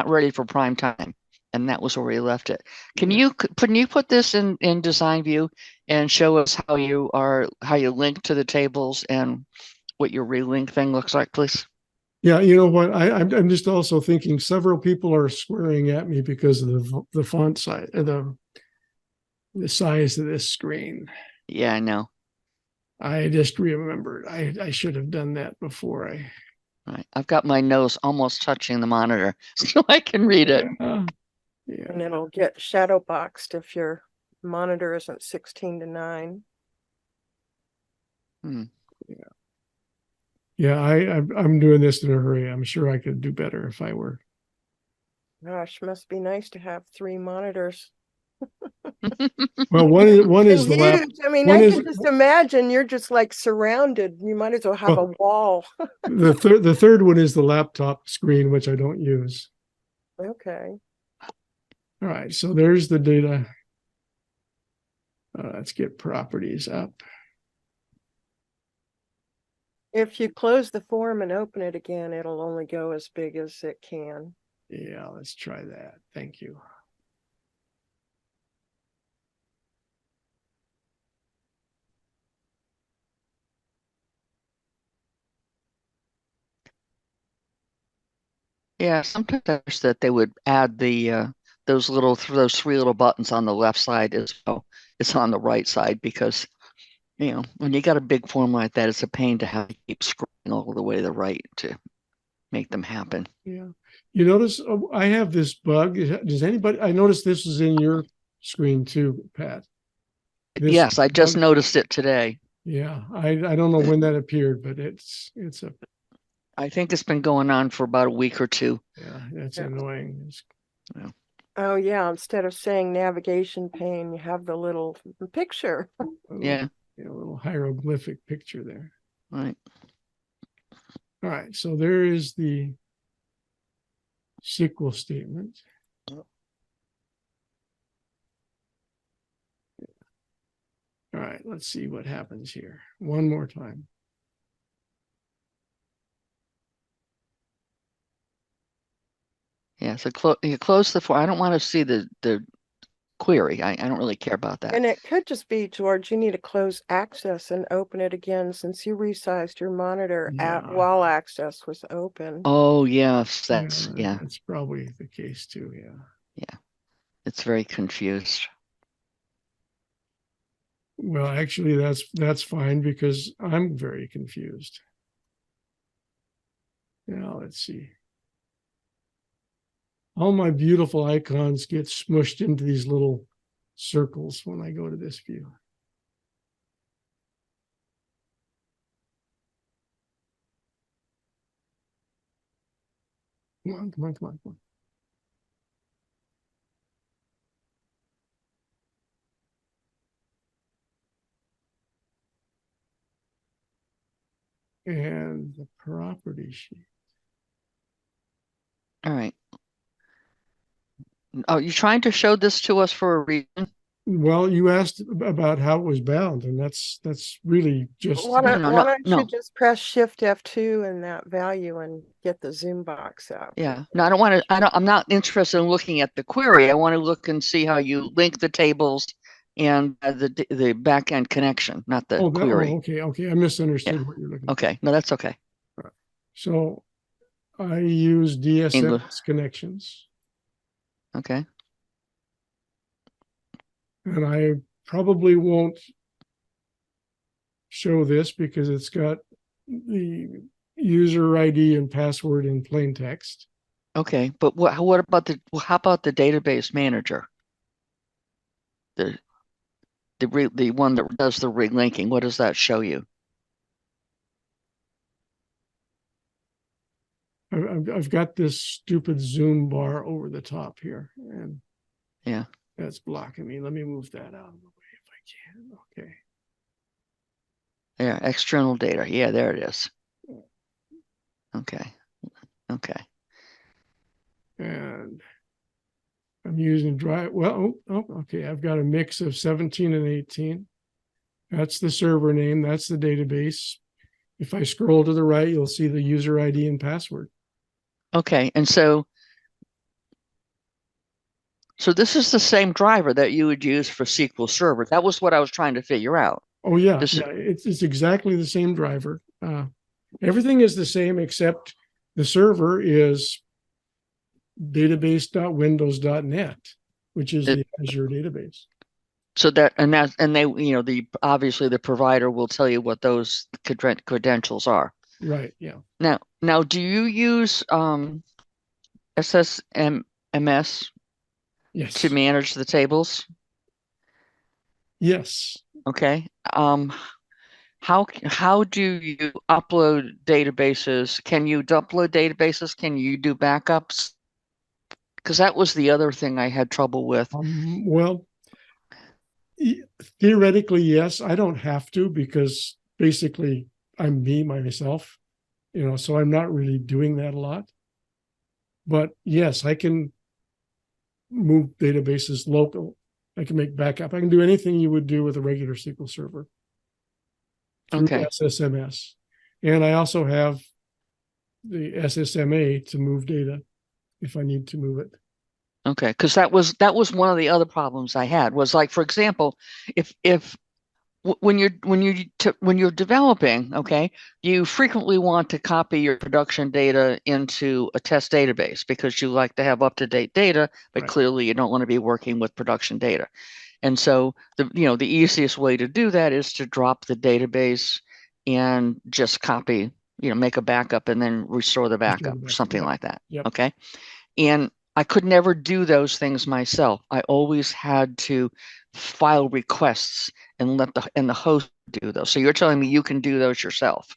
ready for prime time. And that was where we left it. Can you put this in design view and show us how you link to the tables and what your relink thing looks like, please? Yeah, you know what? I'm just also thinking several people are swearing at me because of the font size, the size of this screen. Yeah, I know. I just remembered I should have done that before Right. I've got my nose almost touching the monitor so I can read it. Yeah. And it'll get shadow boxed if your monitor isn't 16:9. Yeah, I'm doing this in a hurry. I'm sure I could do better if I were. Gosh, must be nice to have 3 monitors. Well, one is the lap. I mean, I can just imagine you're just like surrounded. You might as well have a wall. The third one is the laptop screen, which I don't use. Okay. All right, so there's the data. Let's get properties up. If you close the form and open it again, it'll only go as big as it can. Yeah, let's try that. Thank you. Yeah, sometimes I wish that they would add the those three little buttons on the left side as well. It's on the right side because when you got a big form like that, it's a pain to have to keep scrolling all the way to the right to make them happen. Yeah. You notice I have this bug. Does anybody? I noticed this is in your screen too, Pat. This Yes, I just bug- noticed it today. Yeah, I don't know when that appeared, but it's a I think it's been going on for about a week or two. yeah, that's Yeah. annoying. Oh, yeah. Instead of saying navigation pane, you have the little picture. Yeah, A little hieroglyphic picture there. right. All right, so there is the SQL statement. All right, let's see what happens here. One more time. Yeah, so you close the form. I don't want to see the query. I don't really care about that. And it could just be, George, you need to close access and open it again since you resized your monitor Yeah. while access was open. Oh, yes, that's That's probably the case too. Yeah. It's very confused. Well, actually, that's fine because I'm very confused. Now let's see. All my beautiful icons get smushed into these little circles when I go to this view. Come on, come on, come on, come on. And the property sheet. All right. Oh, you trying to show this to us for a reason? Well, you asked about how it was bound, and that's really just Why don't no. you just press Shift F2 in that value and get the zoom box out? Yeah. No, I don't want to. I'm not interested in looking at the query. I want to look and see how you link the tables and the back end connection, not the query. okay. I misunderstood Yeah. what you're looking for. Okay. No, that's okay. So I use DSS English. connections, Okay. and I probably won't show this because it's got the user ID and password in plain text. Okay. But how about the database manager? The one that does the relinking. What does that show you? I've got this stupid zoom bar over the top here, and Yeah. that's blocking me. Let me move that out of the way if I can. Okay. Yeah. External data. Yeah, there it is. Okay. Okay. And I'm using drive. Well, okay. I've got a mix of 17 and 18. That's the server name. That's the database. If I scroll to the right, you'll see the user ID and password. Okay. And so this is the same driver that you would use for SQL Server. That was what I was trying to figure out. Oh yeah, it's exactly the same driver. Everything is the same except the server is database.windows.net, which is the Azure database. So obviously the provider will tell you what those credentials are. Right. Yeah. Now, do you use SSMS Yes. to manage the tables? Yes. Okay. How do you upload databases? Can you upload databases? Can you do backups? Because that was the other thing I had trouble with. Well, theoretically, yes. I don't have to because basically I'm myself, so I'm not really doing that a lot. But yes, I can move databases local. I can make backup. I can do anything you would do with a regular SQL Server through SSMS. And I also have the SSMA to move data if I need to move it. Okay, because that was one of the other problems I had was, like, for example, if when you're developing, okay, you frequently want to copy your production data into a test database because you like to have up-to-date data, but Right. clearly you don't want to be working with production data. And so the easiest way to do that is to drop the database and just copy, make a backup and then restore the backup or something Yep. like that. Yep. Okay. And I could never do those things myself. I always had to file requests and let the host do those. So you're telling me you can do those yourself?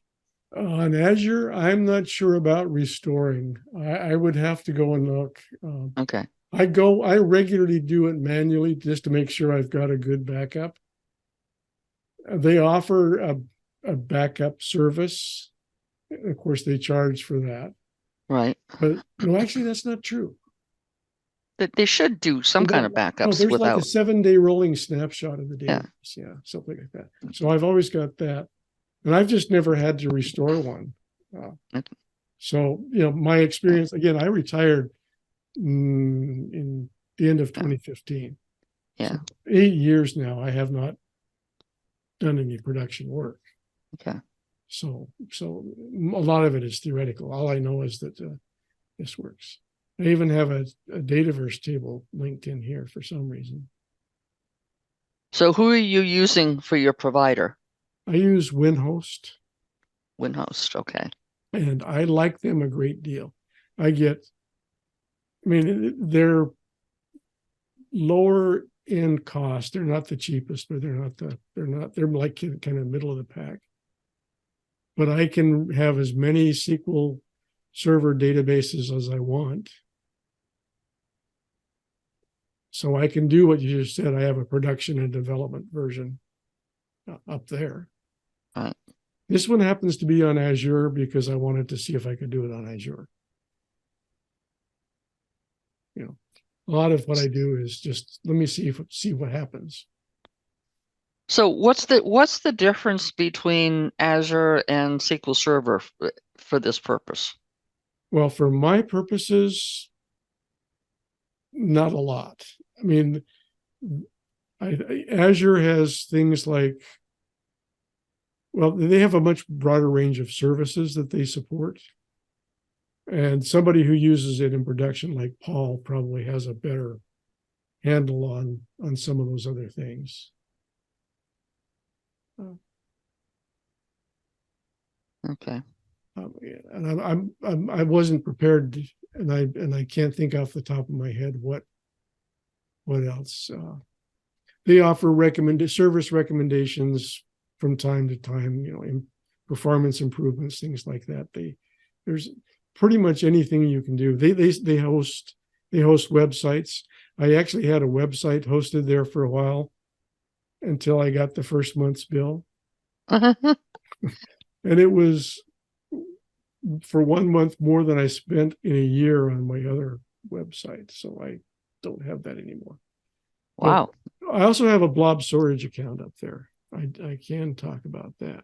On Azure, I'm not sure about restoring. I would have to go and look. Okay. I regularly do it manually just to make sure I've got a good backup. They offer a backup service. Of course, they charge for that. Right. But no, actually, that's not true. They should do some kind of backups there's without. like a 7-day rolling snapshot of the Yeah. database. Yeah, something like that. So I've always got that. And I've just never had to restore one. So, my experience, again, I retired in the end of 2015. Yeah. So 8 years now, I have not done any production work. Okay. So a lot of it is theoretical. All I know is that this works. I even have a Dataverse table linked in here for some reason. So who are you using for your provider? I use WinHost. WinHost. Okay. And I like them a great deal. They're lower in cost. They're not the cheapest, but they're like kind of middle of the pack. But I can have as many SQL Server databases as I want. So I can do what you just said. I have a production and development version up there. Right. This one happens to be on Azure because I wanted to see if I could do it on Azure. A lot of what I do is just let me see what happens. So what's the difference between Azure and SQL Server for this purpose? Well, for my purposes, not a lot. Azure has things like, they have a much broader range of services that they support. And somebody who uses it in production, like Paul, probably has a better handle on some of those other things. Okay. And I wasn't prepared, and I can't think off the top of my head what else. They offer service recommendations from time to time, in performance improvements, things like that. There's pretty much anything you can do. They host websites. I actually had a website hosted there for a while until I got the first month's bill. And it was for 1 month more than I spent in a year on my other website. So I don't have that anymore. Wow. But I also have a Blob storage account up there. I can talk about that.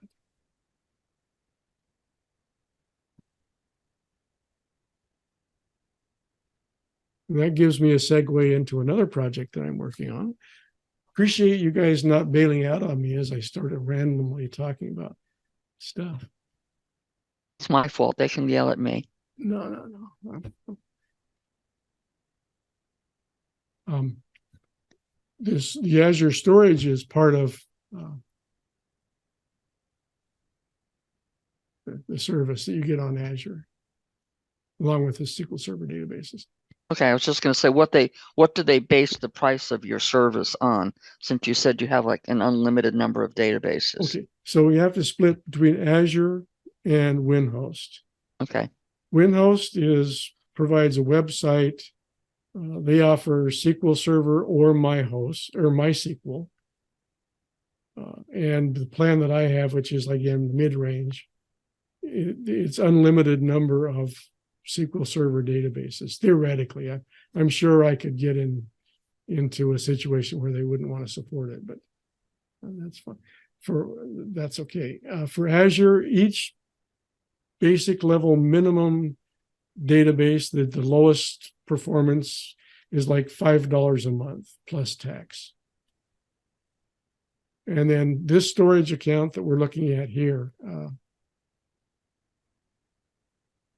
And that gives me a segue into another project that I'm working on. Appreciate you guys not bailing out on me as I started randomly talking about stuff. It's my fault. They can yell at me. No. The Azure storage is part of the service that you get on Azure, along with the SQL Server databases. Okay, I was just going to say what do they base the price of your service on, since you said you have like an unlimited number of databases? Okay, so we have to split between Azure and WinHost. Okay. WinHost provides a website. They offer SQL Server or MySQL. And the plan that I have, which is again mid-range, it's unlimited number of SQL Server databases. Theoretically, I'm sure I could get into a situation where they wouldn't want to support it, but that's fine. That's okay. For Azure, each basic level minimum database, the lowest performance is like $5 a month plus tax. And then this storage account that we're looking at here,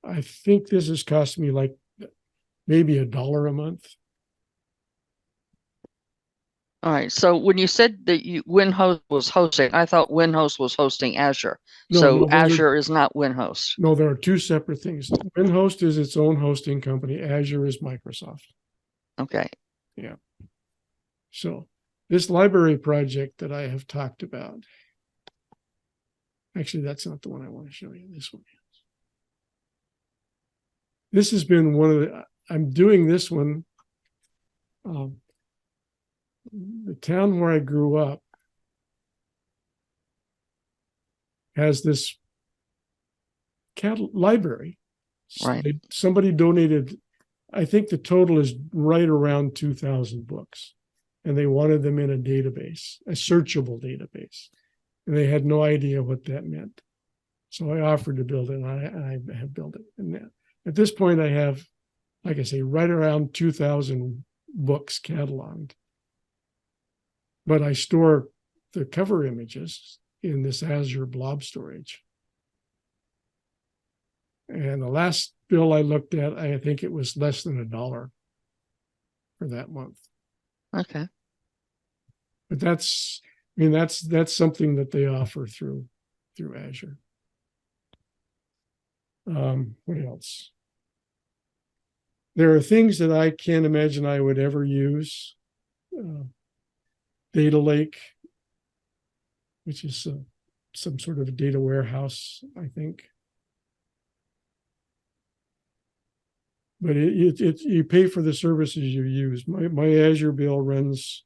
I think this has cost me like maybe $1 a month. All right. So when you said that WinHost was hosting, I thought WinHost was hosting Azure. No, so no, Azure is not WinHost. No, there are two separate things. WinHost is its own hosting company. Azure is Microsoft. Okay. Yeah. So this library project that I have talked about, actually, that's not the one I want to show you. This one is. This has been one of the, I'm doing this one. The town where I grew up has this library. Right. Somebody donated, I think the total is right around 2,000 books. And they wanted them in a database, a searchable database. And they had no idea what that meant. So I offered to build it, and I have built it. And at this point, I have, like I say, right around 2,000 books cataloged. But I store the cover images in this Azure Blob storage. And the last bill I looked at, I think it was less than $1 for that month. Okay. But that's something that they offer through Azure. What else? There are things that I can't imagine I would ever use. Data Lake, which is some sort of data warehouse, I think. But you pay for the services you use. My Azure bill runs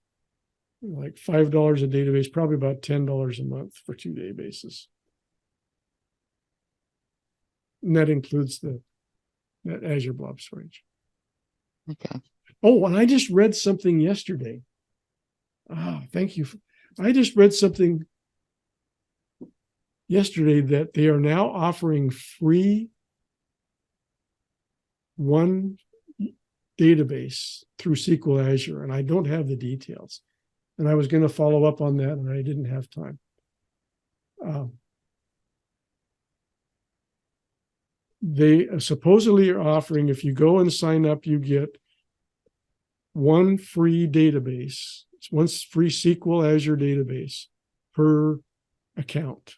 like $5 a database, probably about $10 a month for 2-day basis. And that includes that Azure Blob storage. Okay. Oh, and I just read something yesterday. Thank you. I just read something yesterday that they are now offering free one database through SQL Azure, and I don't have the details. And I was going to follow up on that, and I didn't have time. They supposedly are offering, if you go and sign up, you get one free database, one free SQL Azure database per account.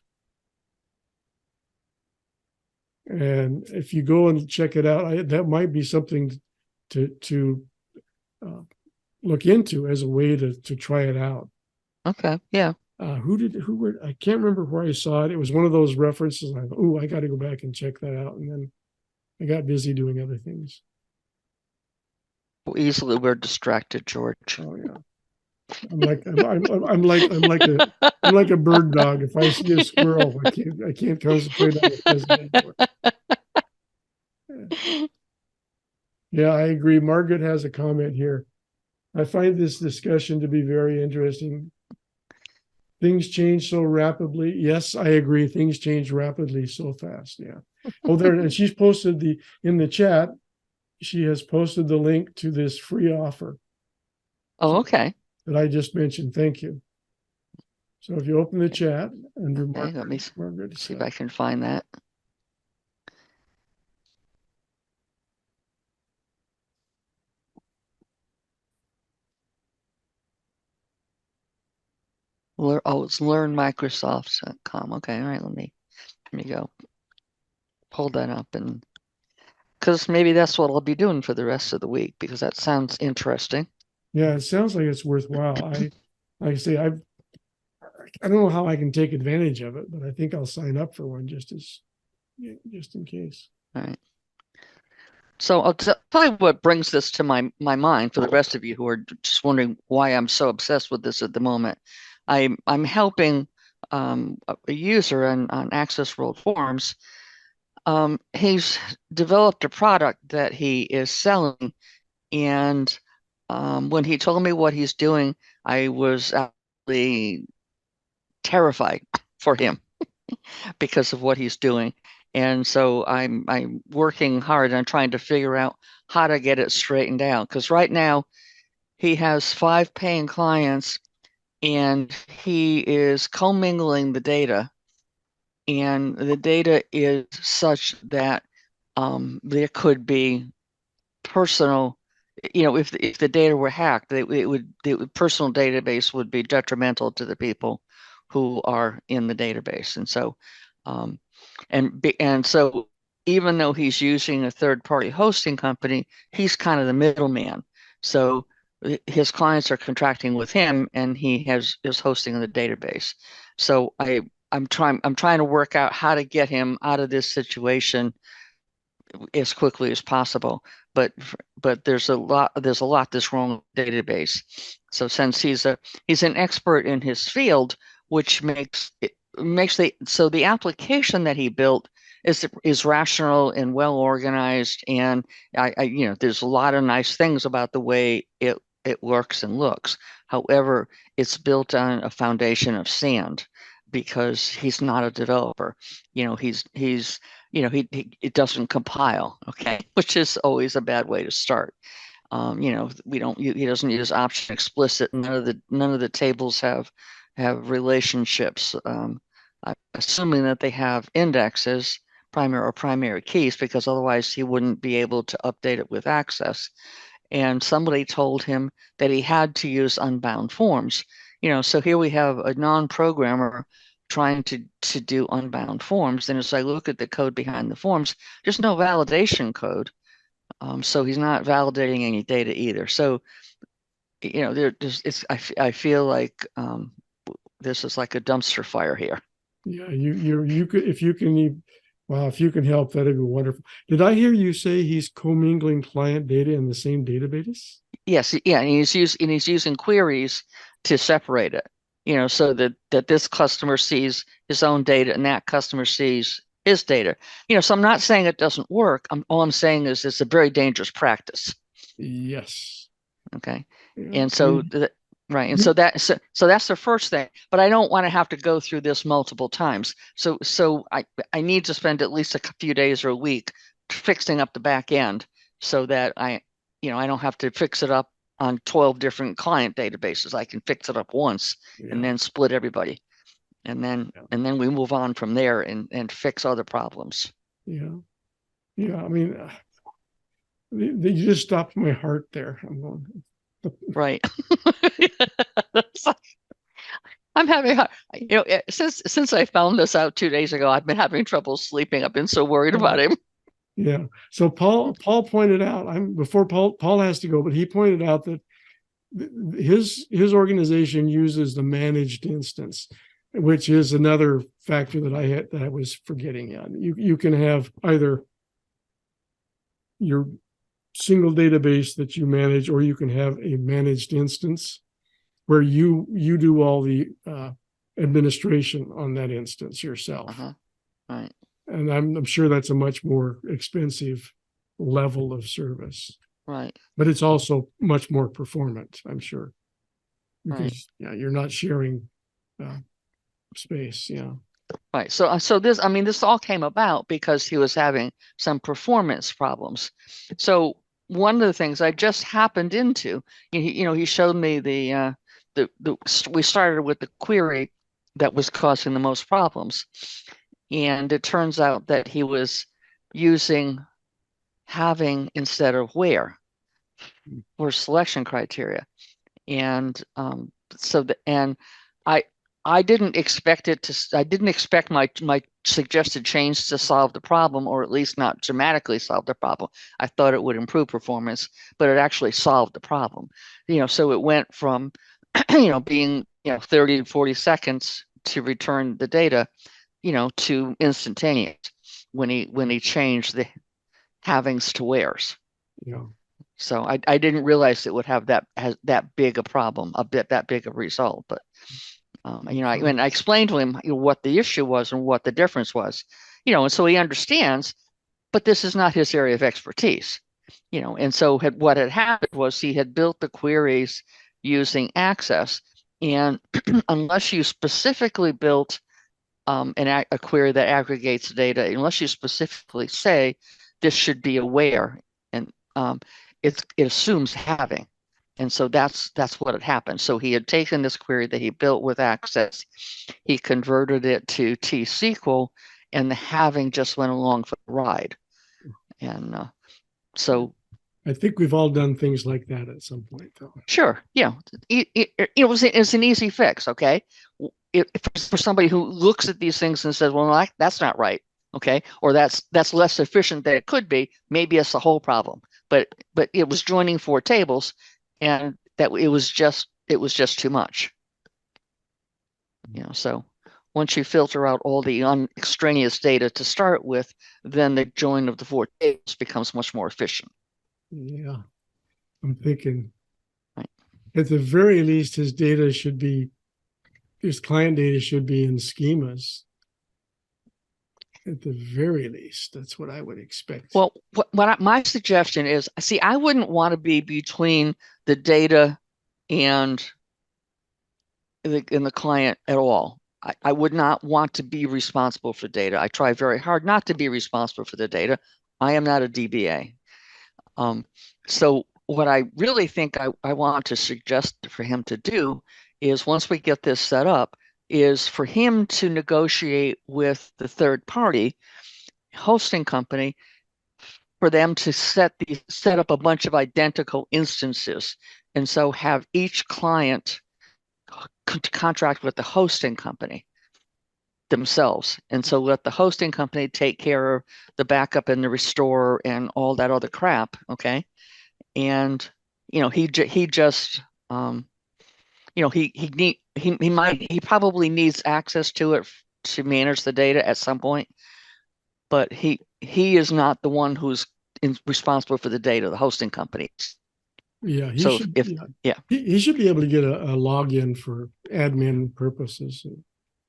And if you go and check it out, that might be something to look into as a way to try it out. Okay. Yeah. I can't remember where I saw it. It was one of those references. I thought, I got to go back and check that out. And then I got busy doing other things. Easily we're distracted, George. Oh yeah. I'm like a bird dog. If I see a squirrel, I can't concentrate on the president anymore. Yeah, I agree. Margaret has a comment here. I find this discussion to be very interesting. Things change so rapidly. Yes, I agree. Things change rapidly so fast. Yeah. Oh, there, and she's posted in the chat. She has posted the link to this free offer. Oh, okay. That I just mentioned. Thank you. So if you open the chat under Okay, let me Margaret, see if I can find that. It's learnmicrosoft.com. Okay, all right, let me go pull that up, and because maybe that's what I'll be doing for the rest of the week, because that sounds interesting. Yeah, it sounds like it's worthwhile. Like I say, I don't know how I can take advantage of it, but I think I'll sign up for one just in case. All right. So I'll tell you what brings this to my mind for the rest of you who are just wondering why I'm so obsessed with this at the moment. I'm helping a user on Access World Forms. He's developed a product that he is selling, and when he told me what he's doing, I was absolutely terrified for him because of what he's doing. And so I'm working hard on trying to figure out how to get it straightened out, because right now he has 5 paying clients and he is commingling the data, and the data is such that there could be personal, if the data were hacked, the personal database would be detrimental to the people who are in the database. And so, and so even though he's using a third-party hosting company, he's kind of the middleman. So his clients are contracting with him, and he is hosting the database. So I'm trying to work out how to get him out of this situation as quickly as possible. But there's a lot that's wrong with the database. So since he's an expert in his field, which makes the application that he built is rational and well organized, and I there's a lot of nice things about the way it works and looks. However, it's built on a foundation of sand because he's not a developer. It doesn't compile, okay, which is always a bad way to start. He doesn't use option explicit. None of the tables have relationships. I'm assuming that they have indexes, primary keys, because otherwise he wouldn't be able to update it with access. And somebody told him that he had to use unbound forms. So here we have a non-programmer trying to do unbound forms. And as I look at the code behind the forms, there's no validation code. So he's not validating any data either. So, I feel like this is like a dumpster fire here. Yeah, you could, if you can help, that'd be wonderful. Did I hear you say he's commingling client data in the same database? Yes, yeah, and he's using queries to separate it. So that this customer sees his own data and that customer sees his data. So I'm not saying it doesn't work. All I'm saying is it's a very dangerous practice. Yes. Okay. Yeah. And so right. And so that's the first thing. But I don't want to have to go through this multiple times. So I need to spend at least a few days or a week fixing up the back end so that I don't have to fix it up on 12 different client databases. I can fix it up once and then split everybody. And then we move on from there and fix other problems. Yeah. Yeah. I mean, you just stopped my heart there. I'm going. Right. I'm having, since I found this out 2 days ago, I've been having trouble sleeping. I've been so worried about him. Yeah. So Paul pointed out, before Paul has to go, but he pointed out that his organization uses the managed instance, which is another factor that I was forgetting on. You can have either your single database that you manage, or you can have a managed instance where you do all the administration on that instance yourself. Right. And I'm sure that's a much more expensive level of service. Right. But it's also much more performant, I'm sure. Because right. You're not sharing space. Yeah. Right. So this all came about because he was having some performance problems. So one of the things I just happened into, he showed me we started with the query that was causing the most problems. And it turns out that he was using having instead of where for selection criteria. And I didn't expect my suggested change to solve the problem, or at least not dramatically solve the problem. I thought it would improve performance, but it actually solved the problem. So it went from being 30 to 40 seconds to return the data, to instantaneous when he changed the havings to wheres. Yeah. So I didn't realize it would have that big a problem, that big a result. But when I explained to him what the issue was and what the difference was, and so he understands, but this is not his area of expertise, and so what had happened was he had built the queries using Access, and unless you specifically built a query that aggregates data, unless you specifically say this should be aware, and it assumes having. And so that's what had happened. So he had taken this query that he built with Access, he converted it to T-SQL, and the halving just went along for the ride. And so I think we've all done things like that at some point, though. sure, yeah, it's an easy fix. Okay, for somebody who looks at these things and says, well, that's not right. Okay, or that's less efficient than it could be. Maybe it's the whole problem. But it was joining 4 tables, and that it was just too much. So once you filter out all the extraneous data to start with, then the join of the 4 tables becomes much more efficient. Yeah, I'm thinking Right. At the very least, his client data should be in schemas. At the very least, that's what I would expect. Well, my suggestion is, see, I wouldn't want to be between the data and the client at all. I would not want to be responsible for data. I try very hard not to be responsible for the data. I am not a DBA. So what I really think I want to suggest for him to do is, once we get this set up, is for him to negotiate with the third party hosting company for them to set up a bunch of identical instances, and so have each client contract with the hosting company themselves, and so let the hosting company take care of the backup and the restore and all that other crap. Okay, and he probably needs access to it to manage the data at some point, but he is not the one who's responsible for the data. The hosting company. Yeah, he So should. He should be able to get a login for admin purposes.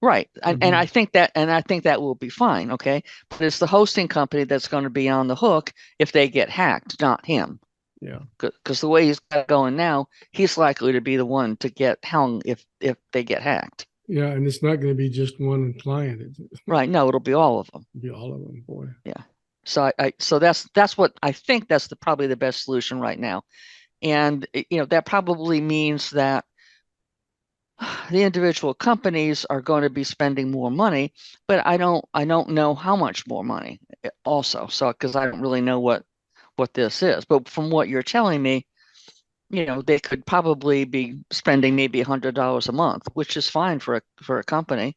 Right. And I think that will be fine. Okay. But it's the hosting company that's going to be on the hook if they get hacked, not him. Yeah. Because the way he's got it going now, he's likely to be the one to get hung if they get hacked. Yeah. And it's not going to be just one client. Right. No, it'll be all of them. It'll be all of them, boy. Yeah. So so that's what I think that's probably the best solution right now. And, that probably means that the individual companies are going to be spending more money, but I don't know how much more money also. So, because I don't really know what this is, but from what you're telling me, they could probably be spending maybe $100 a month, which is fine for a company.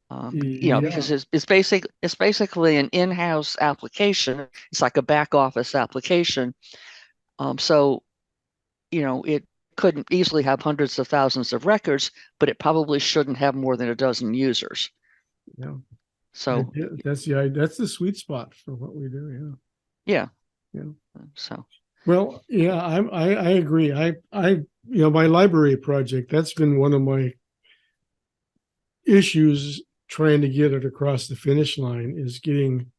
Because it's basically an in-house application. It's like a back office application. So, it couldn't easily have hundreds of thousands of records, but it probably shouldn't have more than a dozen users. Yeah. So that's the sweet spot for what we do. Yeah. Yeah. So. Well, yeah, I agree. My library project, that's been one of my issues trying to get it across the finish line, is getting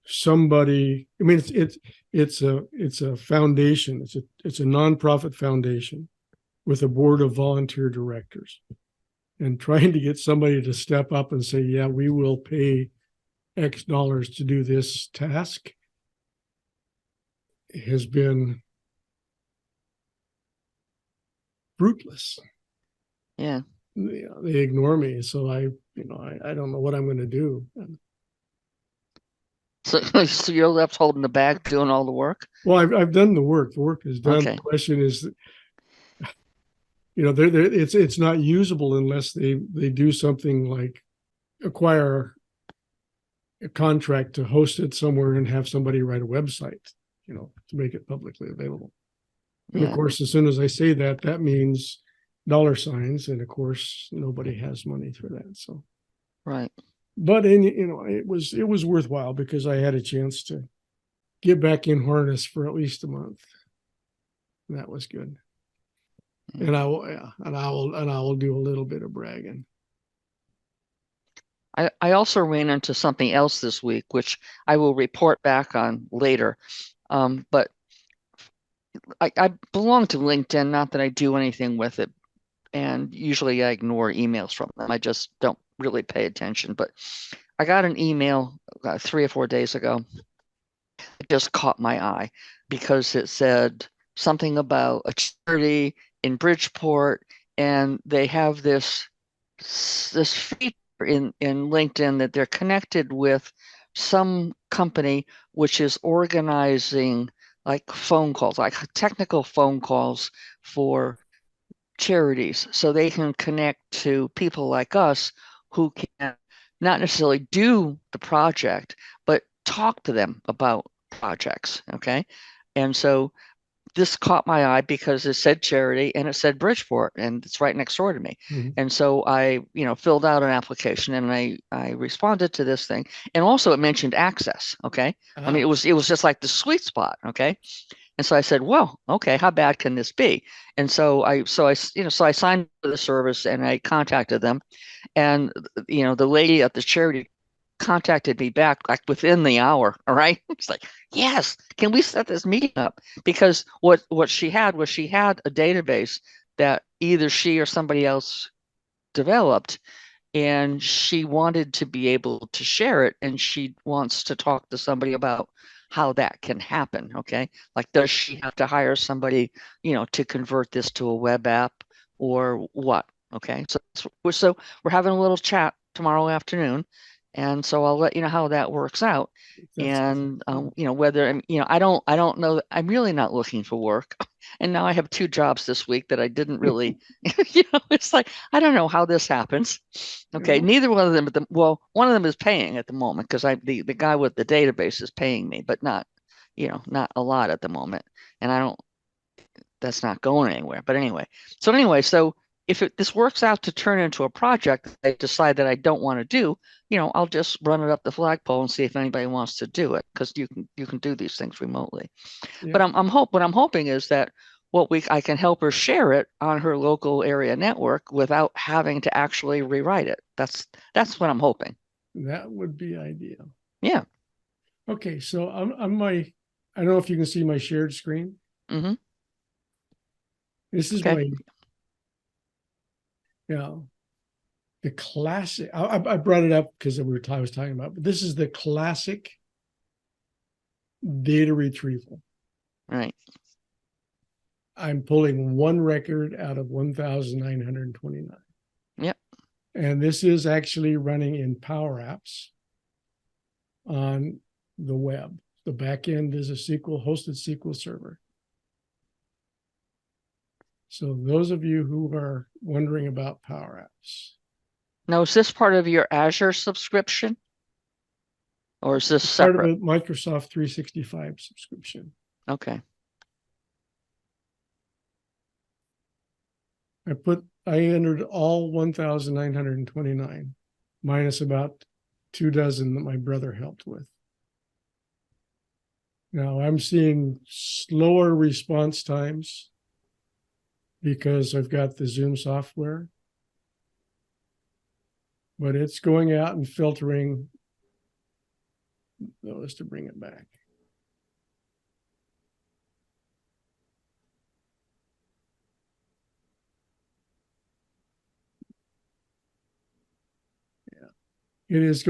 somebody. I mean, it's a foundation. It's a nonprofit foundation with a board of volunteer directors, and trying to get somebody to step up and say, yeah, we will pay X dollars to do this task has been fruitless. Yeah. They ignore me. So I don't know what I'm going to do. So you're left holding the bag, doing all the work? Well, I've done the work. The work is done. Okay. The question is, it's not usable unless they do something like acquire a contract to host it somewhere and have somebody write a website, to make it publicly available. And of course, as soon as I say that, that means $signs, and of course, nobody has money for that. So, right. But it was worthwhile because I had a chance to get back in harness for at least a month. And that was good. And I will do a little bit of bragging. I also ran into something else this week, which I will report back on later. But I belong to LinkedIn, not that I do anything with it. And usually I ignore emails from them. I just don't really pay attention. But I got an email 3 or 4 days ago. It just caught my eye because it said something about a charity in Bridgeport, and they have this feature in LinkedIn that they're connected with some company which is organizing like phone calls, like technical phone calls for charities, so they can connect to people like us who can not necessarily do the project, but talk to them about projects. Okay. And so this caught my eye because it said charity and it said Bridgeport, and it's right next door to me. Mhm. And so I, filled out an application and I responded to this thing. And also it mentioned access. Okay. I mean, it was just like the sweet spot. Okay. And so I said, well, okay, how bad can this be? And so I signed up for the service and I contacted them. And, the lady at the charity contacted me back like within the hour. All right. It's like, yes, can we set this meeting up? Because what she had was she had a database that either she or somebody else developed, and she wanted to be able to share it, and she wants to talk to somebody about how that can happen. Okay. Like, does she have to hire somebody, to convert this to a web app or what? Okay. So we're having a little chat tomorrow afternoon. And so I'll let you know how that works out. That's And awesome. whether I don't know, I'm really not looking for work. And now I have 2 jobs this week that I didn't really, it's like, I don't know how this happens. Okay. Yeah. Neither one of them, one of them is paying at the moment, because the guy with the database is paying me, but not a lot at the moment. And that's not going anywhere. But anyway, so if this works out to turn into a project I decide that I don't want to do, I'll just run it up the flagpole and see if anybody wants to do it, because you can do these things remotely. Yeah. But what I'm hoping is that I can help her share it on her local area network without having to actually rewrite it. That's what I'm hoping. That would be ideal. Yeah. Okay, so I don't know if you can see my shared screen. Mm-hmm. This is Okay. the classic. I brought it up because I was talking about, but this is the classic data retrieval. Right. I'm pulling one record out of 1,929. Yep. And this is actually running in PowerApps on the web. The back end is a hosted SQL Server. So those of you who are wondering about PowerApps. Now, is this part of your Azure subscription, or is this Part of separate? a Microsoft 365 subscription. Okay. I entered all 1,929 minus about 2 dozen that my brother helped with. Now I'm seeing slower response times because I've got the Zoom software, but it's going out and filtering those to bring it back. It is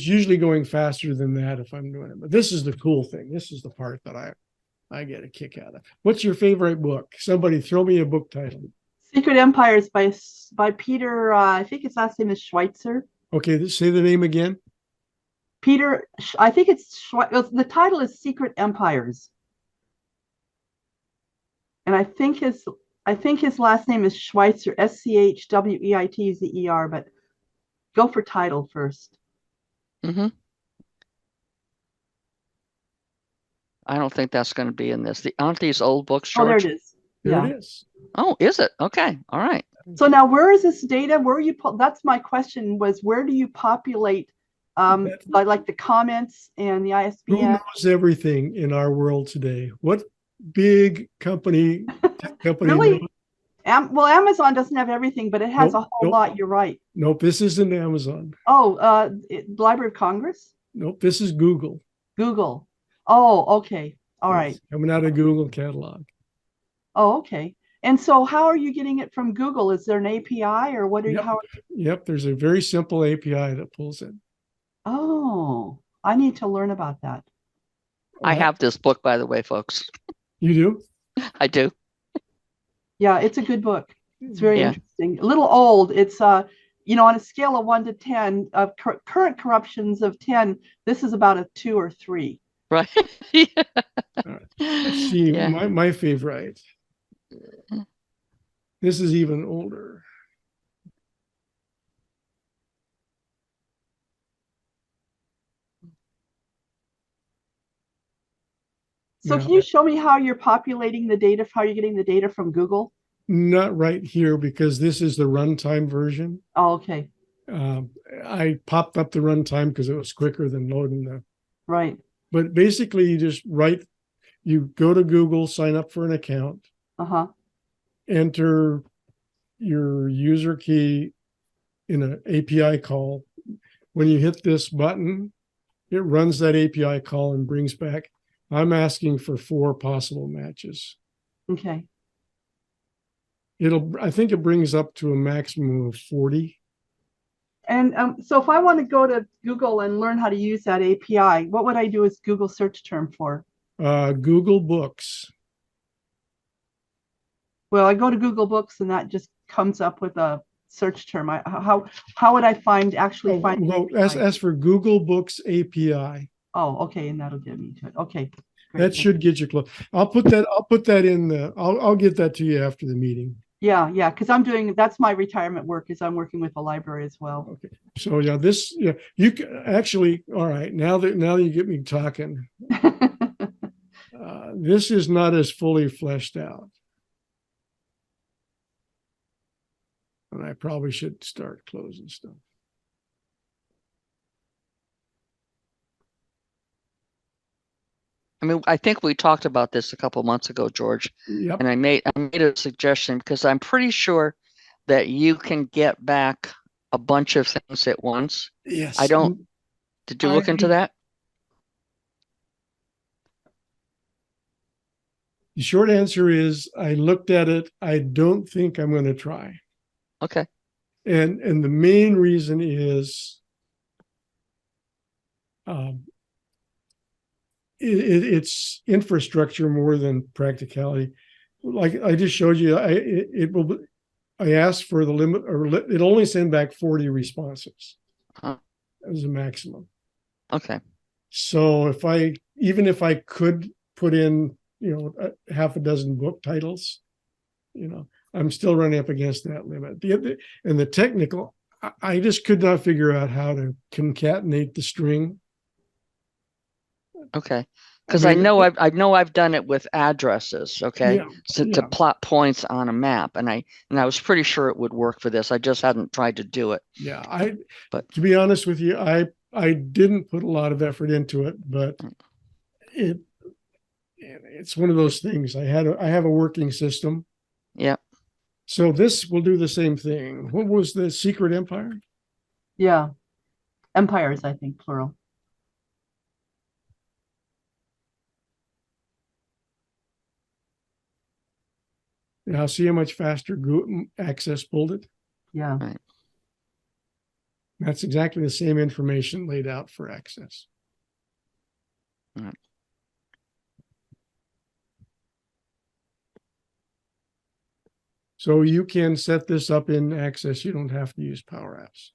usually going faster than that if I'm doing it. But this is the cool thing. This is the part that I get a kick out of. What's your favorite book? Somebody throw me a book title. Secret Empires by Peter, I think his last name is Schweitzer. Okay, say the name again. Peter, I think the title is Secret Empires. And I think his last name is Schweitzer, Schweitzer, but go for title first. Mm-hmm. I don't think that's going to be in this. Aren't these old books, George? Oh, there it is. There it is. Oh, is it? Okay. All right. So now, where is this data? That's my question, was where do you populate like the comments and the ISBN? Who knows everything in our world today? What big company Really? knows? Well, Amazon doesn't have everything, but it has a whole lot. You're right. Nope, this isn't Amazon. Oh, Library of Congress? Nope, this is Google. Google. Oh, okay. All right. Coming out of Google catalog. Oh, okay. And so how are you getting it from Google? Is there an API or what are Yep. Yep, there's a very simple API that pulls it. Oh, I need to learn about that. I have this book, by the way, folks. You do? I do. Yeah, it's a good book. It's very Yeah. interesting. A little old. It's on a scale of 1 to 10 of current corruptions of 10, this is about a 2 or 3. Right. Yeah. Let's see, Yeah. my favorite. This is even older. So Yeah. can you show me how you're populating the data, how you're getting the data from Google? Not right here because this is the runtime version. Oh, okay. I popped up the runtime because it was quicker than loading the. Right. But basically, you go to Google, sign up for an account, Uh-huh. enter your user key in an API call. When you hit this button, it runs that API call and brings back. I'm asking for 4 possible matches. Okay. I think it brings up to a maximum of 40. And so if I want to go to Google and learn how to use that API, what would I do as Google search term for? Google Books. Well, I go to Google Books and that just comes up with a search term. How would I actually find? Well, as for Google Books API. Oh, okay, and that'll get me to it. Okay. Great. That should get you close. I'll put that in I'll get that to you after the meeting. Yeah, because that's my retirement work, is I'm working with the library as well. Okay. So yeah, you can actually, all right, now that you get me talking, this is not as fully fleshed out. And I probably should start closing stuff. I mean, I think we talked about this a couple months ago, George. Yep. And I made a suggestion because I'm pretty sure that you can get back a bunch of things at once. Yes. Did you look into that? The short answer is I looked at it. I don't think I'm going to try. Okay. And the main reason is it's infrastructure more than practicality. Like I just showed you, I asked for the limit, or it only send back 40 responses. Huh. That was the maximum. Okay. So even if I could put in, half a dozen book titles, I'm still running up against that limit. And the technical, I just could not figure out how to concatenate the string. Okay. Because I know I've done it with addresses. Okay. Yeah, To plot points on a map, and I was pretty sure it would work for this. I just hadn't tried to do it. Yeah. But to be honest with you, I didn't put a lot of effort into it, but it's one of those things. I have a working system. Yeah. So this will do the same thing. What was the Secret Empire? Yeah. Empires, I think, plural. Now see how much faster Access pulled it? Yeah. Right. That's exactly the same information laid out for Access. Right. So you can set this up in Access. You don't have to use PowerApps.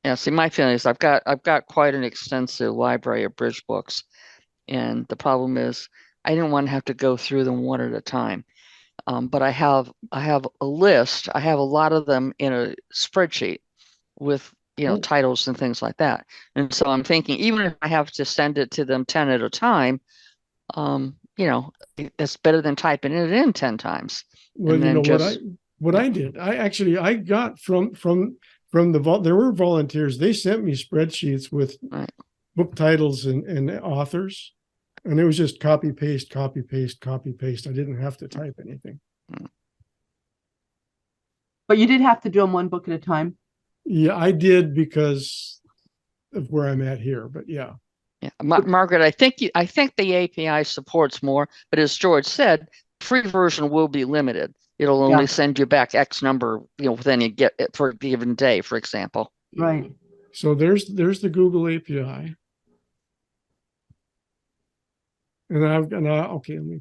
Yeah. See, my feeling is I've got quite an extensive library of bridge books, and the problem is I didn't want to have to go through them one at a time. But I have a list. I have a lot of them in a spreadsheet with titles and things like that. And so I'm thinking, even if I have to send it to them 10 at a time, it's better than typing it in 10 times. Well, and then I did. I got from the there were volunteers. They sent me spreadsheets with book titles and authors. And it was just copy, paste, copy, paste, copy, paste. I didn't have to type anything. But you did have to do them one book at a time. Yeah, I did because of where I'm at here. But yeah. Yeah, Margaret, I think the API supports more, but as George said, free version will be limited. It'll only send you back X number, then you get it for a given day, for example. Right. So there's the Google API. Okay, let me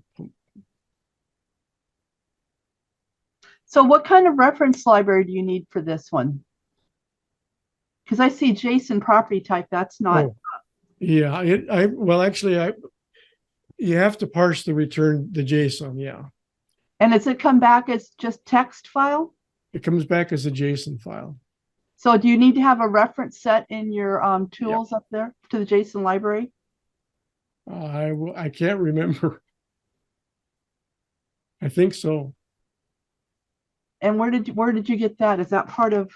So what kind of reference library do you need for this one? Because I see JSON property type, that's not, oh, yeah, you have to parse the JSON, yeah. and does it come back as just text file? It comes back as a JSON file. So do you need to have a reference set in your tools up there to the JSON library? I can't remember. I think so. And where did you get that? Is that part of?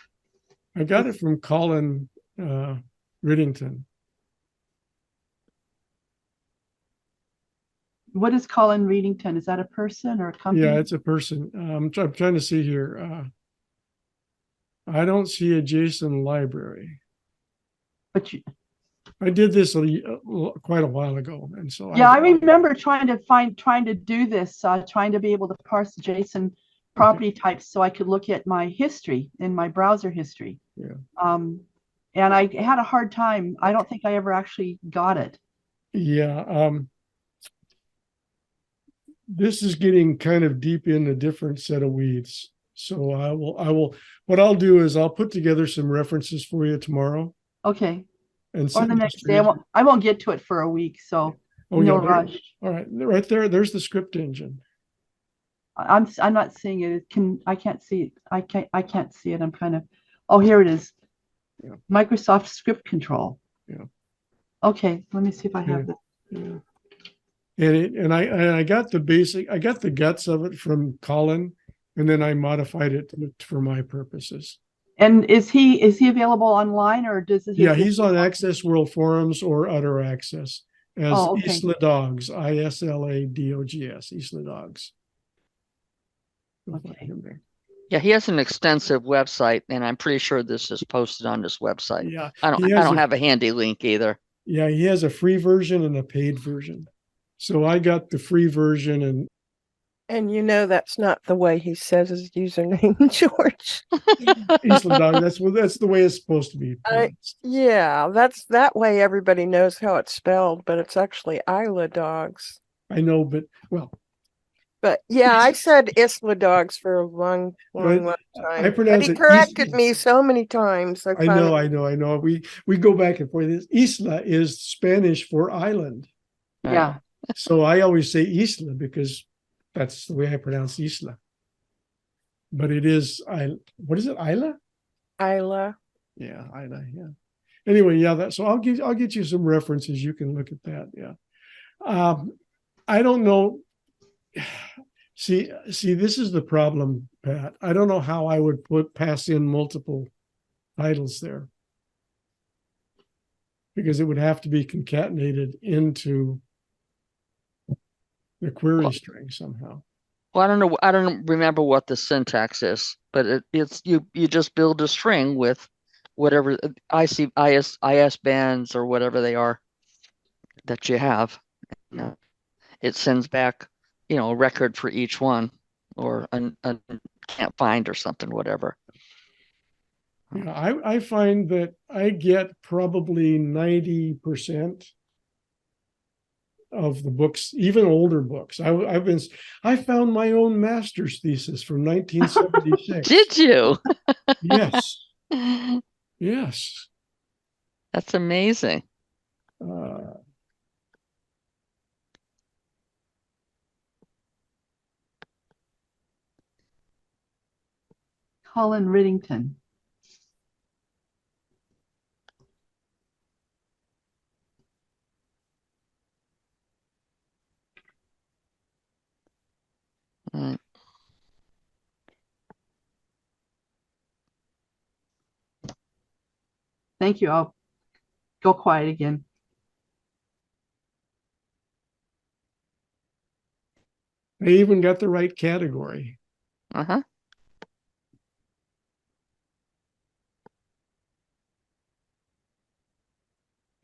I got it from Colin Riddington. What is Colin Readington? Is that a person or a company? Yeah, it's a person. I'm trying to see here. I don't see a JSON library. But I did this quite a while ago, and so yeah, I remember trying to do this, trying to be able to parse the JSON property types so I could look at my history in my browser history. Yeah. And I had a hard time. I don't think I ever actually got it. Yeah. This is getting kind of deep in a different set of weeds. So what I'll do is I'll put together some references for you tomorrow. Okay. And or the next day. I won't get to it for a week, so no rush. All right, right there. There's the script engine. I'm not seeing it. I can't see it. I can't see it. I'm kind of. Oh, here it is. Yeah. Microsoft Script Control. Yeah. Okay, let me see if I have this. Yeah. And I got the basic. I got the guts of it from Colin, and then I modified it for my purposes. And is he available online, or does he? Yeah, he's on Access World Forums or Utter Access as Isla Dogs, ISLADOGS, Isla Dogs. Okay. Yeah, he has an extensive website, and I'm pretty sure this is posted on his website. Yeah, I don't have a handy link either. Yeah, he has a free version and a paid version. So I got the free version, and you know that's not the way he says his username, George. Isla Dog, that's the way it's supposed to be. Yeah, that's that way everybody knows how it's spelled, but it's actually Isla Dogs. I know, but But yeah, I said Isla Dogs for a long time. I pronounce but he corrected me so many times. I know. We go back and forth. Isla is Spanish for island. Yeah. So I always say Isla because that's the way I pronounce Isla. But it is what is it? Isla? Isla. Yeah, Isla. Yeah. Anyway, yeah. So I'll get you some references. You can look at that. Yeah. I don't know. See, this is the problem, Pat. I don't know how I would pass in multiple titles there because it would have to be concatenated into the query string somehow. Well, I don't know. I don't remember what the syntax is, but it's you just build a string with whatever IS bands or whatever they are that you have. It sends back, a record for each one, or a can't find or something, whatever. Yeah, I find that I get probably 90% of the books, even older books. I found my own master's thesis from 1976. Did you? Yes. Yes. That's amazing. Colin Riddington. Right. Thank you. I'll go quiet again. They even got the right category. Uh-huh.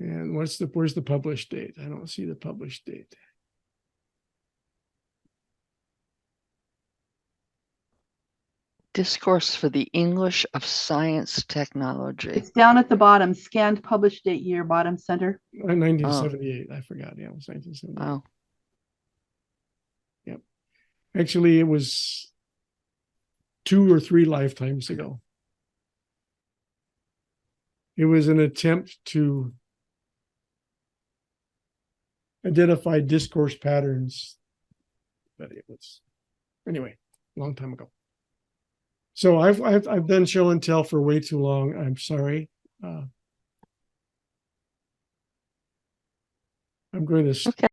And where's the published date? I don't see the published date. Discourse for the English of Science Technology. It's down at the bottom, scanned published date year, bottom center. 1978. I forgot. Yeah, it was 1978. Oh. Actually, it was 2 or 3 lifetimes ago. It was an attempt to identify discourse patterns, but it was anyway, a long time ago. So I've done show and tell for way too long. I'm sorry. I'm going to Okay.